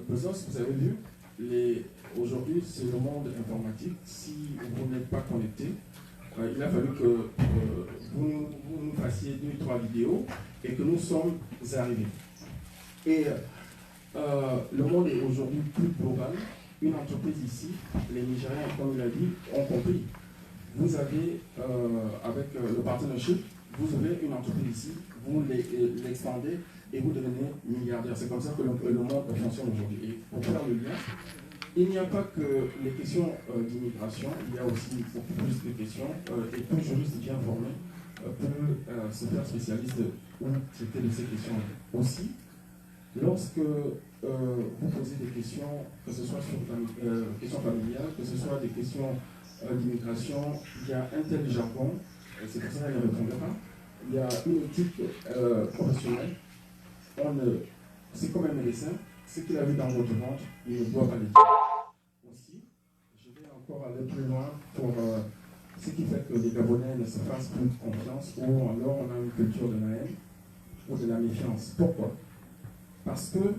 Bezos, vous avez vu, aujourd'hui c'est le monde informatique. Si vous n'êtes pas connecté, il a fallu que vous nous fassiez 2 ou 3 vidéos et que nous sommes arrivés. Et le monde est aujourd'hui plus global. Une entreprise ici, les Nigériens, comme il a dit, ont compris. Vous avez, avec le partnership, vous avez une entreprise ici, vous l'extendez et vous devenez milliardaire. C'est comme ça que le monde fonctionne aujourd'hui. Et pour faire le lien, il n'y a pas que les questions d'immigration, il y a aussi beaucoup plus de questions, et tout juriste bien formé peut se faire spécialiste ou traiter de ces questions. Aussi, lorsque vous posez des questions, que ce soit sur questions familiales, que ce soit des questions d'immigration, il y a un tel jargon, c'est pour ça qu'il ne répondait pas, il y a une éthique professionnelle. C'est comme un médecin, ce qu'il a vu dans votre ventre, il ne doit pas le dire. Aussi, je vais encore aller plus loin pour ce qui fait que les Gabonais ne se fassent plus confiance, ou alors on a une culture de la haine ou de la méfiance. Pourquoi? Parce que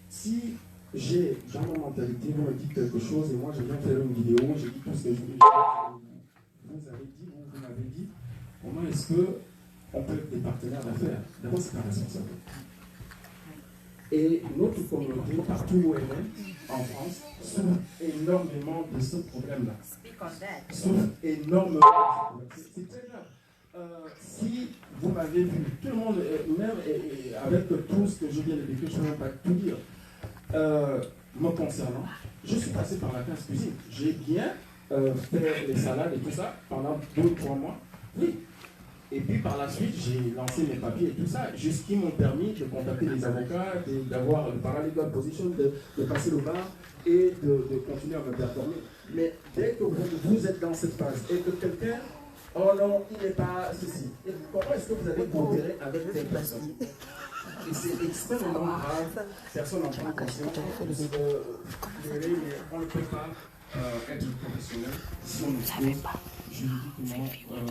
si j'ai dans ma mentalité, vous me dites quelque chose et moi je viens faire une vidéo, je dis tout ce que vous avez dit, vous m'avez dit, comment est-ce qu'on peut être des partenaires d'affaires? D'abord, c'est pas responsable. Et notre communauté, partout où elle est, en France, souffre énormément de ce problème-là. Souffre énormément de ce problème. C'est très grave. Si vous m'avez vu, tout le monde, même avec tout ce que je viens de décrire, je ne vais pas tout dire, me concernant, je suis passé par la classe cuisine. J'ai bien fait les salades et tout ça pendant 2 ou 3 mois. Oui. Et puis par la suite, j'ai lancé mes papiers et tout ça, juste qui m'ont permis de contacter les avocats, d'avoir le paralegal position, de passer le bar et de continuer à me performer. Mais dès que vous êtes dans cette phase et que quelqu'un, oh non, il n'est pas ceci, et comment est-ce que vous allez coopérer avec ces personnes? Et c'est extrêmement grave, personne n'en prend conscience, on ne peut pas être professionnel si on ne pose juridiquement,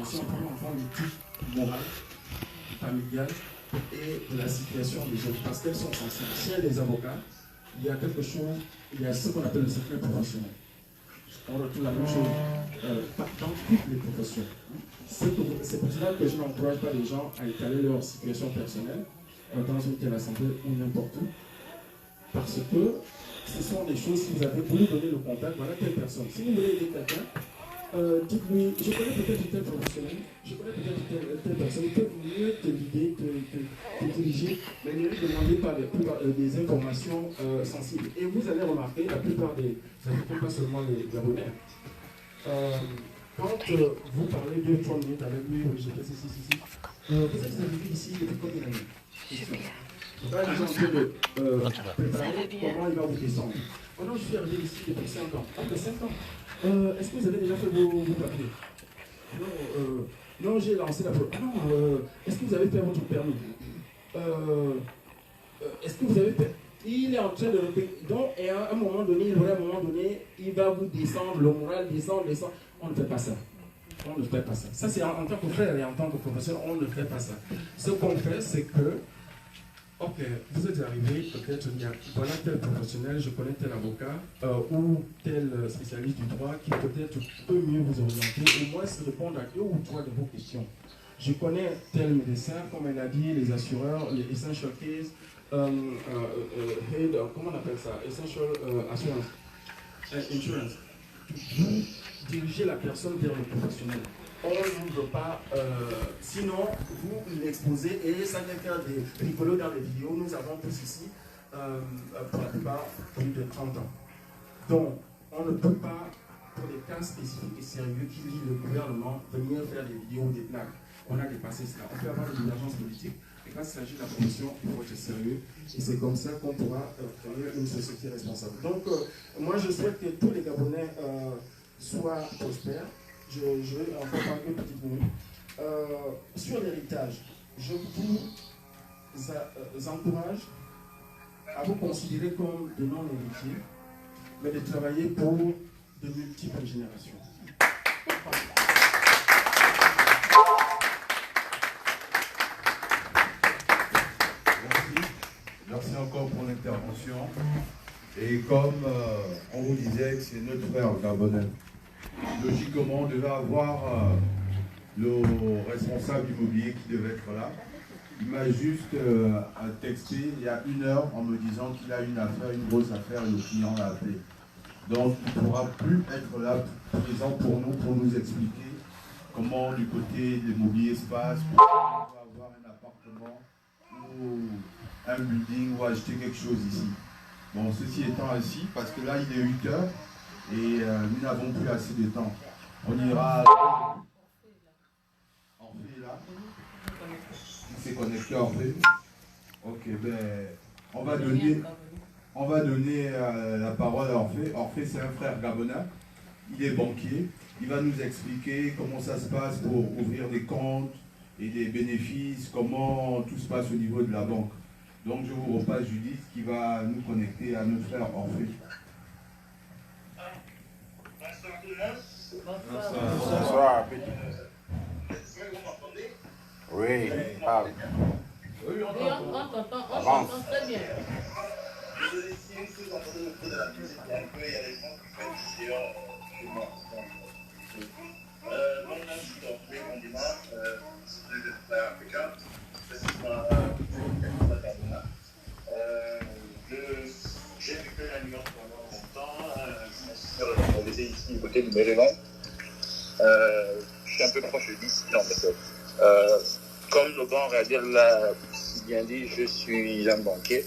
si on prend l'éthique morale, familiale et de la situation des jeunes, parce qu'elles sont sensibles. Chez les avocats, il y a quelque chose, il y a ce qu'on appelle le secret professionnel. On retrouve la même chose dans toutes les professions. C'est pour cela que je n'encourage pas les gens à étaler leur situation personnelle dans une telle assemblée ou n'importe où, parce que ce sont des choses, si vous avez voulu donner le contact, voilà telle personne. Si vous voulez aider quelqu'un, dites-lui, je connais peut-être une telle professionnelle, je connais peut-être telle personne, il peut mieux te guider, te diriger, mais ne lui demandez pas des informations sensibles. Et vous allez remarquer, la plupart ça ne dépend pas seulement les Gabonais, quand vous parlez 2-3 minutes avec lui, je fais ceci, vous êtes arrivé ici depuis combien d'années? Là, les gens ont de préparer comment il va vous descendre. Oh non, je suis arrivé ici depuis 5 ans. Après 5 ans, est-ce que vous avez déjà fait vos papiers? Non, j'ai lancé la preuve. Ah non, est-ce que vous avez fait votre permis? Est-ce que vous avez fait? Il est en train de répéter. Donc, et à un moment donné, il va vous descendre, le moral descend. On ne fait pas ça. On ne fait pas ça. Ça, c'est en tant que frère et en tant que professeur, on ne fait pas ça. Ce qu'on fait, c'est que ok, vous êtes arrivé, peut-être, voilà tel professionnel, je connais tel avocat ou tel spécialiste du droit qui peut-être peut mieux vous orienter, au moins se répondre à 2 ou 3 de vos questions. Je connais tel médecin, comme elle a dit, les assureurs, les essential case, comment on appelle ça? Essential insurance. Vous dirigez la personne vers le professionnel. On n'ouvre pas, sinon vous l'exposez et ça vient faire des rigolos dans les vidéos. Nous avons tous ici, pour la plupart, plus de 30 ans. Donc, on ne peut pas, pour des cas spécifiques et sérieux qui lient le gouvernement, venir faire des vidéos, des blagues. On a dépassé cela. On peut avoir des divergences politiques, et quand il s'agit de la profession, il faut être sérieux. Et c'est comme ça qu'on pourra créer une société responsable. Donc, moi, je souhaite que tous les Gabonais soient prospères. Je vais encore parler une petite minute. Sur l'héritage, je vous encourage à vous considérer comme de non-héritiers, mais de travailler pour de multiples générations. Merci encore pour l'intervention. Et comme on vous disait que c'est notre frère gabonais, logiquement, on devait avoir le responsable immobilier qui devait être là. Il m'a juste texté il y a 1 heure en me disant qu'il a une affaire, une grosse affaire, et le client l'a appelé. Donc il ne pourra plus être là, présent pour nous expliquer comment du côté de l'immobilier se passe, pourquoi on va avoir un appartement ou un building ou acheter quelque chose ici. Bon, ceci étant ainsi, parce que là il est 8 heures et nous n'avons plus assez de temps. On ira en Il s'est connecté en fait. Ok, ben, on va donner la parole à Orphée. Orphée, c'est un frère gabonais. Il est banquier. Il va nous expliquer comment ça se passe pour ouvrir des comptes et des bénéfices, comment tout se passe au niveau de la banque. Donc, je vous repasse Judith qui va nous connecter à notre frère Orphée. Bonsoir tout le monde. Bonsoir, petit. Vous m'entendez? Oui, parle. Oui, on t'entend très bien. Désolé si vous entendez le bruit de la musique, il y a des gens qui font du dehors chez moi. Mon nom c'est Orphée Ondima, je suis de frère africain, précisément Ghana. J'ai vécu à New York pendant longtemps, je me suis organisé ici du côté du Maryland. Je suis un peu proche de d'ici, en fait. Comme le banc Radiel l'a si bien dit, je suis un banquier.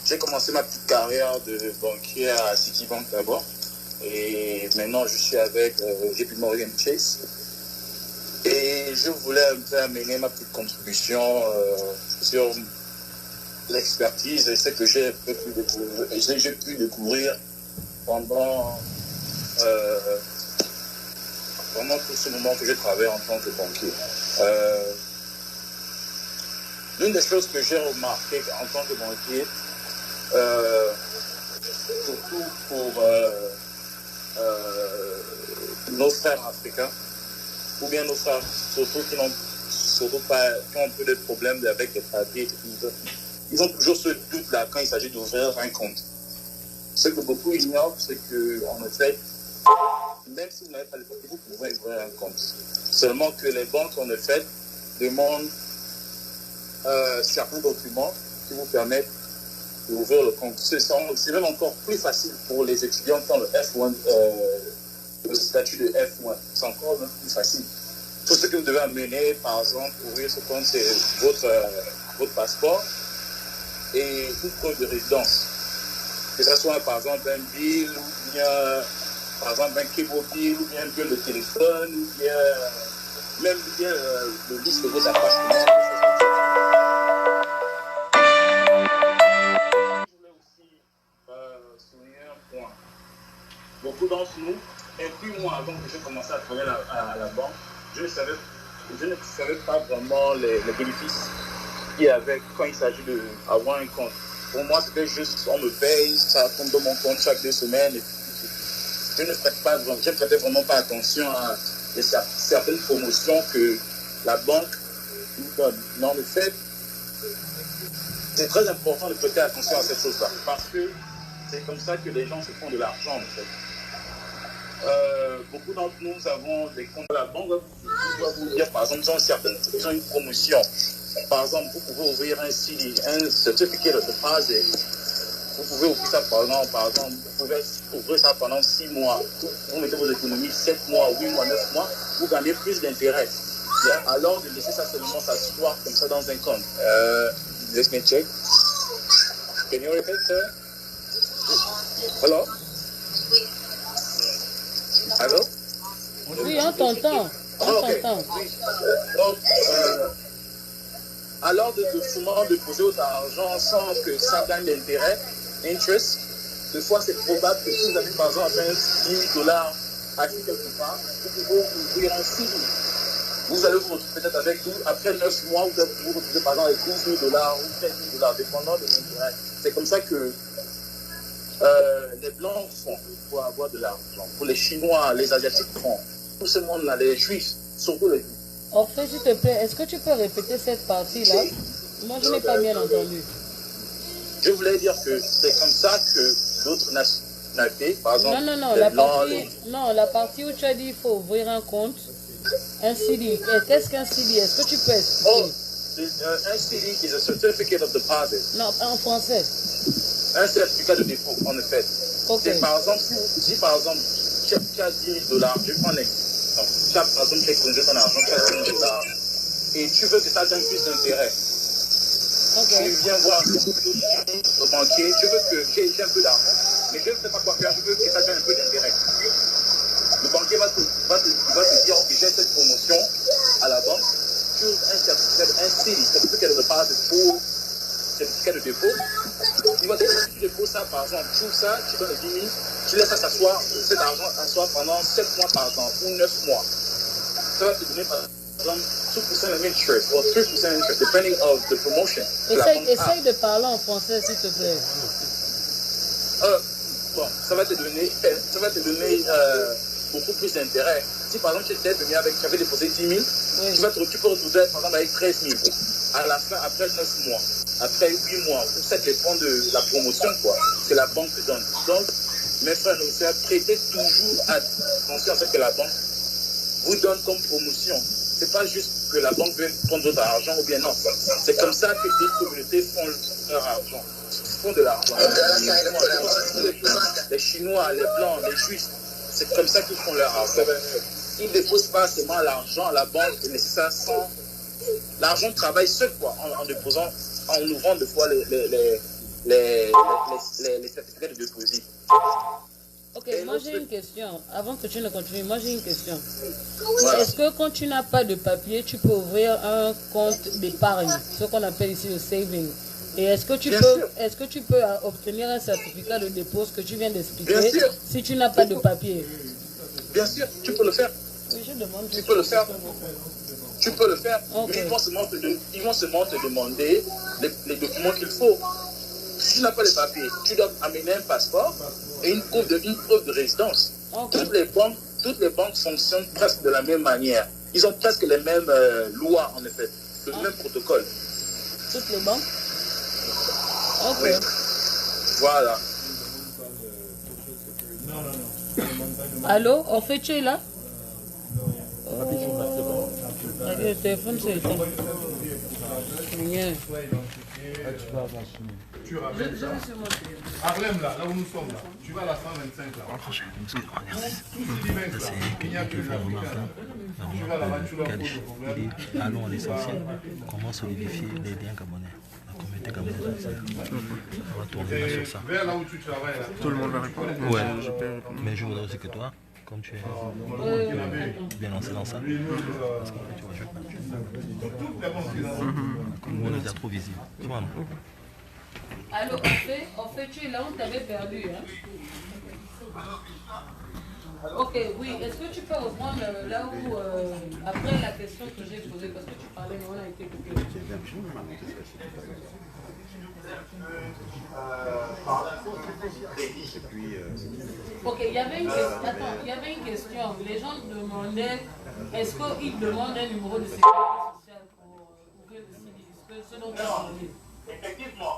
J'ai commencé ma petite carrière de banquier à Citibank d'abord. Et maintenant, je suis avec JP Morgan Chase. Et je voulais un peu amener ma petite contribution sur l'expertise et ce que j'ai pu découvrir pendant tout ce moment que je travaille en tant que banquier. L'une des choses que j'ai remarqué en tant que banquier, surtout pour nos frères africains, ou bien nos frères surtout qui ont un peu de problèmes avec les papiers et tout ça, ils ont toujours ce doute-là quand il s'agit d'ouvrir un compte. Ce que beaucoup ignorent, c'est qu'en effet, même si vous n'avez pas les papiers, vous pouvez ouvrir un compte. Seulement que les banques, en effet, demandent certains documents qui vous permettent d'ouvrir le compte. C'est même encore plus facile pour les étudiants qui ont le F1, le statut de F1. C'est encore plus facile. Tout ce que vous devez amener, par exemple, pour ouvrir ce compte, c'est votre passeport et une preuve de résidence. Que ce soit, par exemple, un bill, ou bien, par exemple, un cable bill, ou bien un bill de téléphone, ou bien, même bien le liste de vos appartements. Je voulais aussi souligner un point. Beaucoup d'entre nous, et puis moi, avant que j'ai commencé à travailler à la banque, je ne savais pas vraiment les bénéfices qu'il y avait quand il s'agit d'avoir un compte. Pour moi, c'était juste, on me paye, ça tombe dans mon compte chaque 2 semaines. Et je ne prêtais vraiment pas attention à certaines promotions que la banque nous donne. Mais en effet, c'est très important de prêter attention à cette chose-là. Parce que c'est comme ça que les gens se font de l'argent, en fait. Beaucoup d'entre nous avons des comptes à la banque. Je dois vous dire, par exemple, ils ont une promotion. Par exemple, vous pouvez ouvrir un CD, un certificate of deposit. Vous pouvez ouvrir ça pendant, par exemple, vous pouvez ouvrir ça pendant 6 mois. Vous mettez vos économies 7 mois, 8 mois, 9 mois, vous gagnez plus d'intérêt. Alors de laisser ça seulement s'asseoir comme ça dans un compte. Let me check. Can you repeat, sir? Hello? Allô? Oui, on t'entend. Okay. Donc, alors de souvent déposer votre argent sans que ça gagne d'intérêt, interest, des fois c'est probable que si vous avez par exemple $10 assis quelque part, vous pouvez ouvrir un CD. Vous allez vous retrouver peut-être avec vous, après 9 mois, vous allez vous retrouver par exemple avec $12,000 ou $13,000, dépendant de l'intérêt. C'est comme ça que les Blancs font pour avoir de l'argent. Pour les Chinois, les Asiatiques font. Tout ce monde-là, les Juifs, surtout les Juifs. Orphée, s'il te plaît, est-ce que tu peux répéter cette partie-là? Moi, je n'ai pas bien entendu. Je voulais dire que c'est comme ça que d'autres nationalités, par exemple... Non, la partie où tu as dit qu'il faut ouvrir un compte, un CD. Qu'est-ce qu'un CD? Est-ce que tu peux expliquer? Un CD is a certificate of deposit. Non, en français. Un certificat de dépôt, en effet. Okay. C'est par exemple, si par exemple, tu as $10,000, je prends l'exemple. Tu as par exemple déposé ton argent, tu as $10,000 et tu veux que ça donne plus d'intérêt. Okay. Tu viens voir le banquier, tu veux que j'ai un peu d'argent, mais je ne sais pas quoi faire, je veux que ça donne un peu d'intérêt. Le banquier va te dire, ok, j'ai cette promotion, à la banque sur un certificat de départ certificat de dépôt. Il va te dire que tu déposes ça, par exemple, tu ça, tu donnes les 10 000, tu laisses ça s'asseoir, cet argent s'asseoir pendant 7 mois par exemple, ou 9 mois. Ça va te donner par exemple 2% interest or 3% interest, depending on the promotion. Essaye de parler en français, s'il te plaît. Bon, ça va te donner beaucoup plus d'intérêt. Si par exemple tu avais déposé 10 000, oui. tu peux retrouver par exemple avec 13 000. À la fin, après 9 mois, après 8 mois, ça dépend de la promotion, quoi. C'est la banque qui donne. Donc, mes frères et sœurs, prêtez toujours à penser en fait que la banque vous donne comme promotion. C'est pas juste que la banque veut prendre votre argent ou bien non. C'est comme ça que les communautés font leur argent. Ils font de l'argent. Les Chinois, les Blancs, les Juifs, c'est comme ça qu'ils font leur argent. Ils ne déposent pas seulement l'argent à la banque, mais c'est ça sans... L'argent travaille seul, quoi, en déposant, en ouvrant des fois les certificats de dépôt. Ok, moi j'ai une question. Avant que tu ne continues, moi j'ai une question. Ouais. Est-ce que quand tu n'as pas de papier, tu peux ouvrir un compte d'épargne, ce qu'on appelle ici le saving? Et est-ce que tu peux obtenir un certificat de dépôt, ce que tu viens d'expliquer, si tu n'as pas de papier? Bien sûr, tu peux le faire. Oui, je demande. Tu peux le faire. Tu peux le faire, okay. Mais ils vont seulement te demander les documents qu'il faut. Si tu n'as pas les papiers, tu dois amener un passeport et une preuve de résidence. Okay. Toutes les banques fonctionnent presque de la même manière. Ils ont presque les mêmes lois, en effet, le même protocole. Toutes les banques? Ok. Oui. Voilà. Allô, en fait, tu es là? Le téléphone, c'est éteint. Tu ramènes ça. Harlem, là où nous sommes, là. Tu vas à la 125, là. Allons à l'essentiel. Comment solidifier les liens gabonais? La communauté gabonaise. On va tourner sur ça. Vers là où tu travailles, là. Tout le monde va répondre. Ouais. Mais je voudrais aussi que toi, comme tu es bien lancé dans ça, parce qu'en fait tu vas jouer comme on est déjà trop visible. Alors en fait tu es là où tu avais perdu, hein? Ok, oui, est-ce que tu peux reprendre là où, après la question que j'ai posée, parce que tu parlais, mais on a été coupé. Ok, il y avait une question. Les gens demandaient, est-ce qu'ils demandent un numéro de sécurité sociale pour ouvrir le CIDI? Ce dont tu as parlé. Effectivement,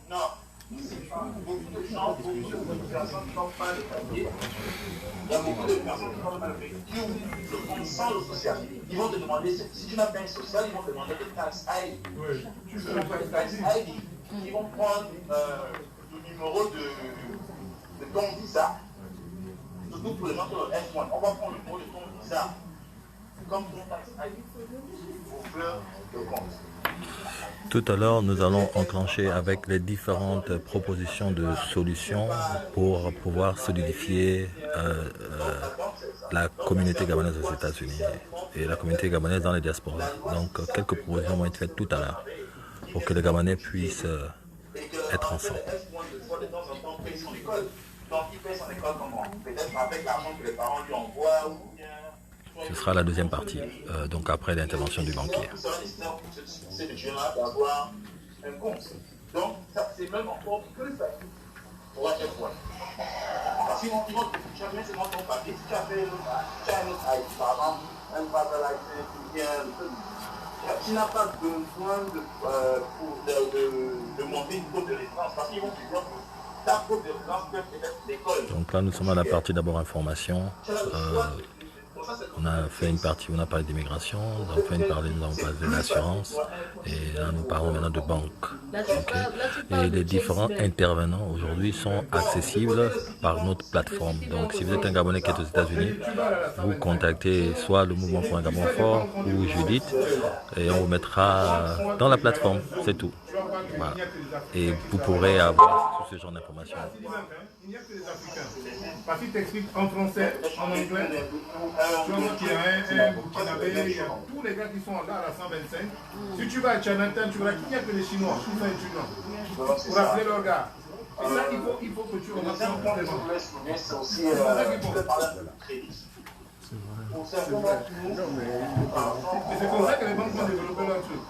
non. Beaucoup de gens, beaucoup de personnes qui n'ont pas de papier. Il y a beaucoup de personnes qui n'ont pas de papier qui ouvrent le compte sans le social. Ils vont te demander, si tu n'as pas un social, ils vont te demander des taxes ID. Tu n'as pas de taxes ID. Ils vont prendre le numéro de ton visa. Surtout pour les gens qui ont le F1. On va prendre le numéro de ton visa. Comme ton taxe ID. Ouvrir le compte. Tout à l'heure, nous allons enclencher avec les différentes propositions de solutions pour pouvoir solidifier la communauté gabonaise aux États-Unis et la communauté gabonaise dans les diasporas. Donc, quelques propositions vont être faites tout à l'heure pour que les Gabonais puissent être ensemble. Ce sera la deuxième partie, donc après l'intervention du banquier. Donc, c'est même encore plus facile pour un F1. Parce qu'ils vont tu as seulement ton papier, si tu as fait un autre ID, par exemple, un travel license ou bien tu n'as pas besoin de monter une preuve de résidence, parce qu'ils vont te dire que ta preuve de résidence peut être l'école. Donc là, nous sommes à la partie d'abord information. On a fait une partie où on a parlé d'immigration, on a fait une partie où nous avons parlé de l'assurance, et là nous parlons maintenant de banque. Okay. Et les différents intervenants aujourd'hui sont accessibles par notre plateforme. Donc si vous êtes un Gabonais qui est aux États-Unis, vous contactez soit le mouvement pour un Gabon fort ou Judith, et on vous mettra dans la plateforme, c'est tout. Voilà. Et vous pourrez avoir tout ce genre d'informations. n'y a que les Africains. Parce qu'il t'explique en français, en anglais. Tu vas voir qu'il y a un Burkinabé, il y a tous les gars qui sont là à la 125. Si tu vas à Chinatown, tu verras qu'il n'y a que les Chinois qui sont étudiants. Pour appeler leurs gars. Et ça, il faut que tu remarques ça complètement. C'est aussi de parler de crédit. C'est comme ça que les banques vont développer leur truc.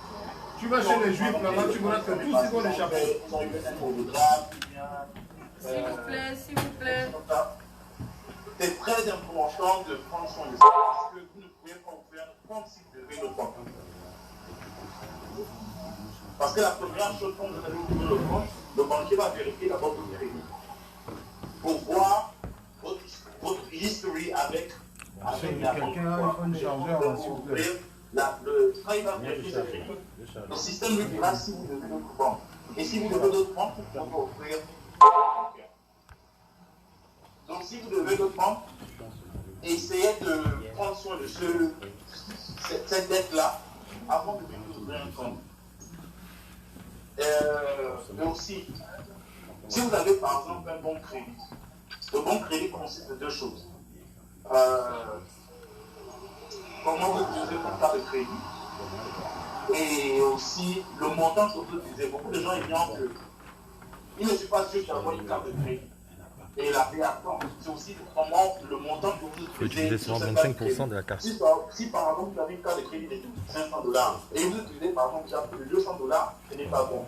Tu vas chez les Juifs là-bas, tu verras que tous ils vont échapper. S'il vous plaît, s'il vous plaît. C'est très important de prendre soin de ça parce que vous ne pouvez pas vous faire comme si vous devez le compte. Parce que la première chose quand vous allez ouvrir le compte, le banquier va vérifier d'abord votre crédit pour voir votre history avec la quelqu'un a un chargeur, s'il vous plaît. quand il va vérifier ce crédit, le système lui dira si vous devez d'autres banques. Et si vous devez d'autres banques, vous pouvez offrir. Donc si vous devez d'autres banques, essayez de prendre soin de cette dette-là avant de venir ouvrir un compte. Mais aussi, si vous avez par exemple un bon crédit, le bon crédit consiste de deux choses. Comment vous utilisez votre carte de crédit et aussi le montant que vous utilisez. Beaucoup de gens ignorent que il ne suffit pas juste d'avoir une carte de crédit et la payer à temps. C'est aussi comment le montant que vous utilisez. Il faut utiliser seulement 25% de la carte. Si par exemple vous avez une carte de crédit de $500 et vous utilisez par exemple déjà plus de $200, ce n'est pas bon.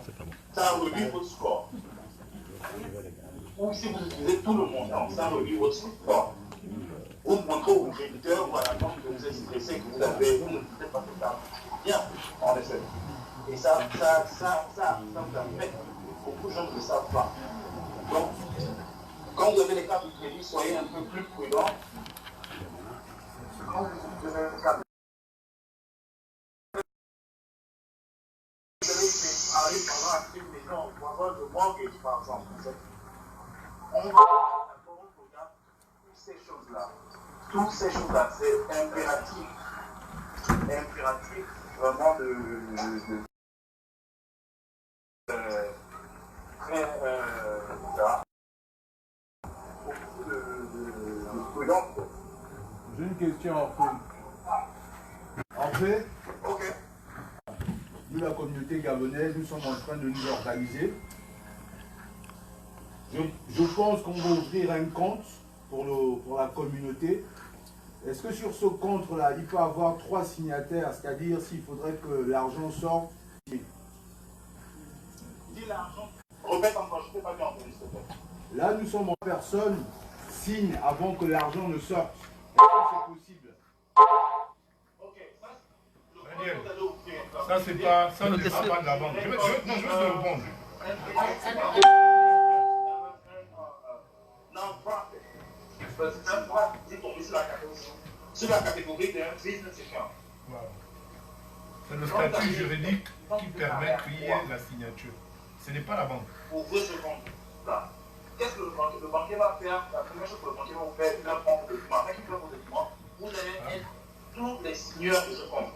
Ça réduit votre score. Ou si vous utilisez tout le montant, ça réduit votre score. Vous montrez aux créditeurs ou à la banque que vous êtes stressé, que vous ne pouvez pas faire ça. Bien, en effet. Et ça vous affecte. Beaucoup de gens ne le savent pas. Donc, quand vous avez les cartes de crédit, soyez un peu plus prudents. Quand vous avez une carte de crédit, arrive pendant à acheter une maison, pour avoir le mortgage par exemple. On va d'abord regarder toutes ces choses-là. Toutes ces choses-là, c'est impératif. Impératif vraiment beaucoup de prudence. J'ai une question en fait. En fait, nous la communauté gabonaise, nous sommes en train de nous organiser. Je pense qu'on va ouvrir un compte pour la communauté. Est-ce que sur ce compte-là, il peut y avoir 3 signataires, c'est-à-dire s'il faudrait que l'argent sorte? Dis l'argent. Répète encore, je ne t'ai pas bien entendu, s'il te plaît. Là, nous sommes en personne, signe avant que l'argent ne sorte. Est-ce que c'est possible? Daniel, ça c'est pas, ça ne dépend pas de la banque. Je veux te répondre. Non-profit. C'est la catégorie d'un business account. C'est le statut juridique qui permet qu'il y ait la signature. Ce n'est pas la banque. Ouvrez ce compte-là. Qu'est-ce que le banquier va faire? La première chose que le banquier va faire, il va prendre vos documents. Avec il prend vos documents, vous allez être tous les signeurs de ce compte.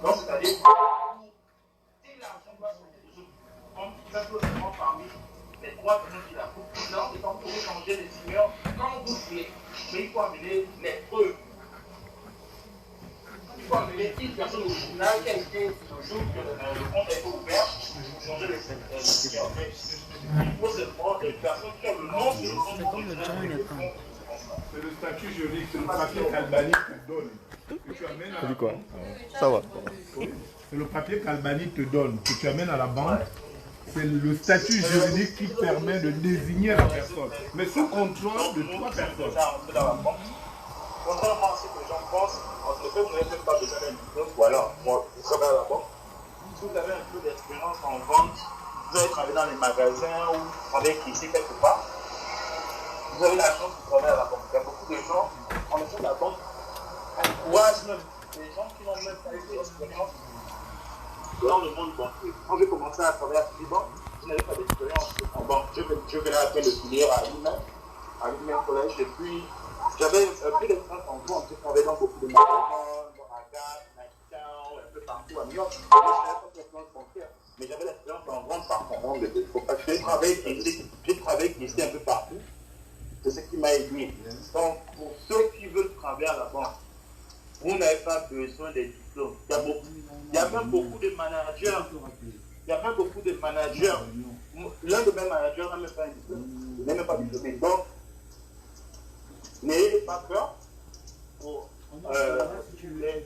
Donc, c'est-à-dire, si l'argent doit sortir de ce compte, il va seulement parmi les 3 personnes qui la coupent. Là, c'est quand vous changer les signeurs quand vous voulez. Mais il faut amener les preuves. Il faut amener une personne originale qui a été le jour que le compte a été ouvert pour changer les signeurs. Il faut seulement des personnes qui ont le nom de le compte. C'est le statut juridique, c'est le papier qu'Albani te donne. Que tu amènes à la quoi? banque. Ça va. C'est le papier qu'Albani te donne, que tu amènes à la banque. C'est le statut juridique qui permet de désigner la personne, mais sous contrôle de 3 personnes. Contrairement à ce que les gens pensent, en effet, vous n'avez peut-être pas besoin d'un diplôme, ou alors, vous travaillez à la banque. Si vous avez un peu d'expérience en vente, vous allez travailler dans les magasins ou vous travaillez ici quelque part, vous avez la chance de travailler à la banque. Il y a beaucoup de gens, en effet, la banque encourage même les gens qui n'ont même pas eu d'expérience dans le monde bancaire. Quand j'ai commencé à travailler à Citibank, je n'avais pas d'expérience en banque. Je venais à peine de finir à l'Imen Collège, et puis j'avais un peu d'expérience en vente. Je travaillais dans beaucoup de magasins, à Gap, Nighttown, un peu partout à New York. Moi, je n'avais pas d'expérience bancaire, mais j'avais l'expérience en vente par contre. J'ai travaillé ici un peu partout. m'a aidé. Donc, pour ceux qui veulent travailler à la banque, vous n'avez pas besoin des diplômes. Il y a même beaucoup de managers. L'un de mes managers n'a même pas un diplôme. Il n'est même pas diplômé. Donc, n'ayez pas peur. Si vous voulez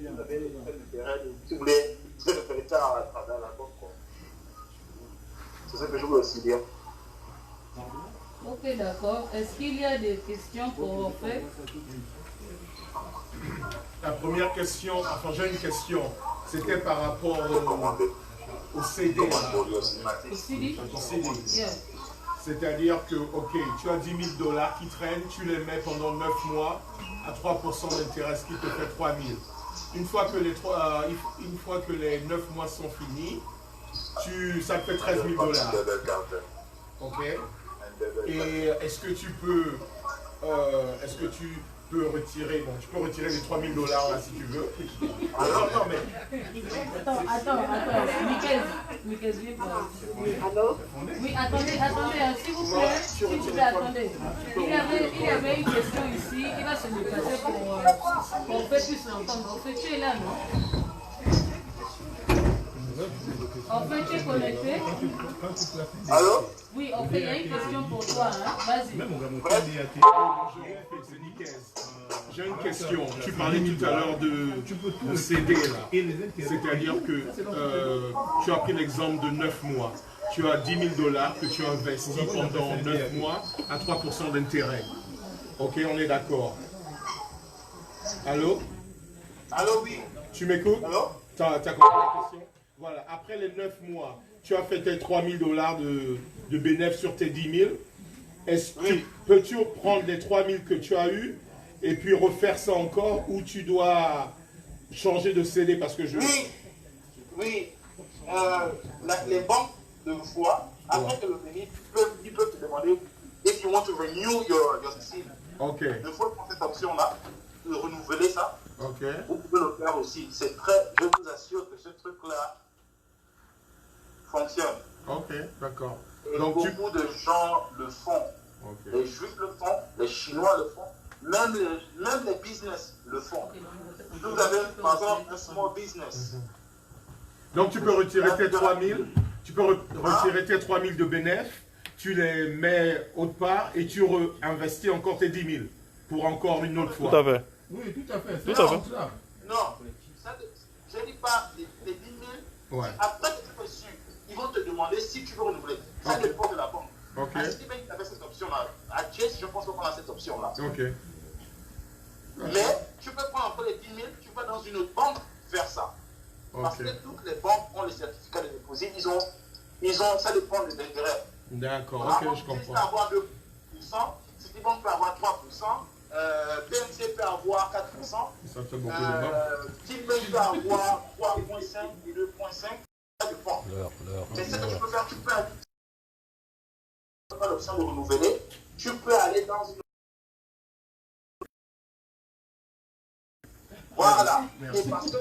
faire à travers la banque. C'est ce que je veux aussi dire. Ok, d'accord. Est-ce qu'il y a des questions pour Orphée? La première question, enfin j'ai une question, c'était par rapport au CD. Au CD? C'est-à-dire que, ok, tu as 10 000 $ qui traînent, tu les mets pendant 9 mois à 3% d'intérêt, ce qui te fait 3 000. Une fois que les 9 mois sont finis, ça te fait 13 000 $. Ok. Et est-ce que tu peux retirer, bon, tu peux retirer les 3 000 $ là si tu veux. Alors, non, mais... Attends, Michael, allô? Oui, attendez, s'il vous plaît, attendez. Il y avait une question ici, il va se déplacer pour qu'on puisse l'entendre. En fait, tu es là, non? En fait, tu es connecté? Allô? Oui, en fait, il y a une question pour toi, hein? Vas-y. J'ai une question. Tu parlais tout à l'heure de CD là. C'est-à-dire que tu as pris l'exemple de 9 mois. Tu as 10 000 $ que tu investis pendant 9 mois à 3% d'intérêt. Ok, on est d'accord. Allô? Allô, oui. Tu m'écoutes? Allô? Tu as compris la question? Voilà, après les 9 mois, tu as fait tes 3 000 $ de bénéfices sur tes 10 000. Peux-tu prendre les 3 000 que tu as eu et puis refaire ça encore ou tu dois changer de CD parce que je... Oui. Les banques, de fois, après que le bénéfice, ils peuvent te demander if you want to renew your CD. Ok. De fois, pour cette option-là, de renouveler ça, ok. Vous pouvez le faire aussi. C'est très... Je vous assure que ce truc-là fonctionne. Ok, d'accord. Et Donc beaucoup de gens le font. Okay. Les Juifs le font, les Chinois le font, même les business le font. Vous avez par exemple un small business. Donc tu peux retirer tes 3 000, tu peux retirer tes 3 000 de bénéfices, tu les mets autre part et tu réinvestis encore tes 10 000 pour encore une autre fois. Tout à fait. Oui, tout à fait. Tout à fait. Non, je ne dis pas les 10 000. Ouais. Après que tu reçu, ils vont te demander si tu veux renouveler. Ça dépend de la banque. Ok. Est-ce qu'il y avait cette option-là? À Chase, je pense qu'on a cette option-là. Ok. Mais tu peux prendre encore les 10 000, tu peux dans une autre banque faire ça. Parce que toutes les banques ont les certificats de dépôt. Ça dépend des intérêts. D'accord, ok, je comprends. Tu peux avoir 2%, Citibank peut avoir 3%, BNC peut avoir 4%, ça fait beaucoup de banques. Timbank peut avoir 3,5 et 2,5. Ça dépend. Mais ce que tu peux faire, tu peux aller. Tu n'as pas l'option de renouveler, tu peux aller dans une. Voilà. Et parce que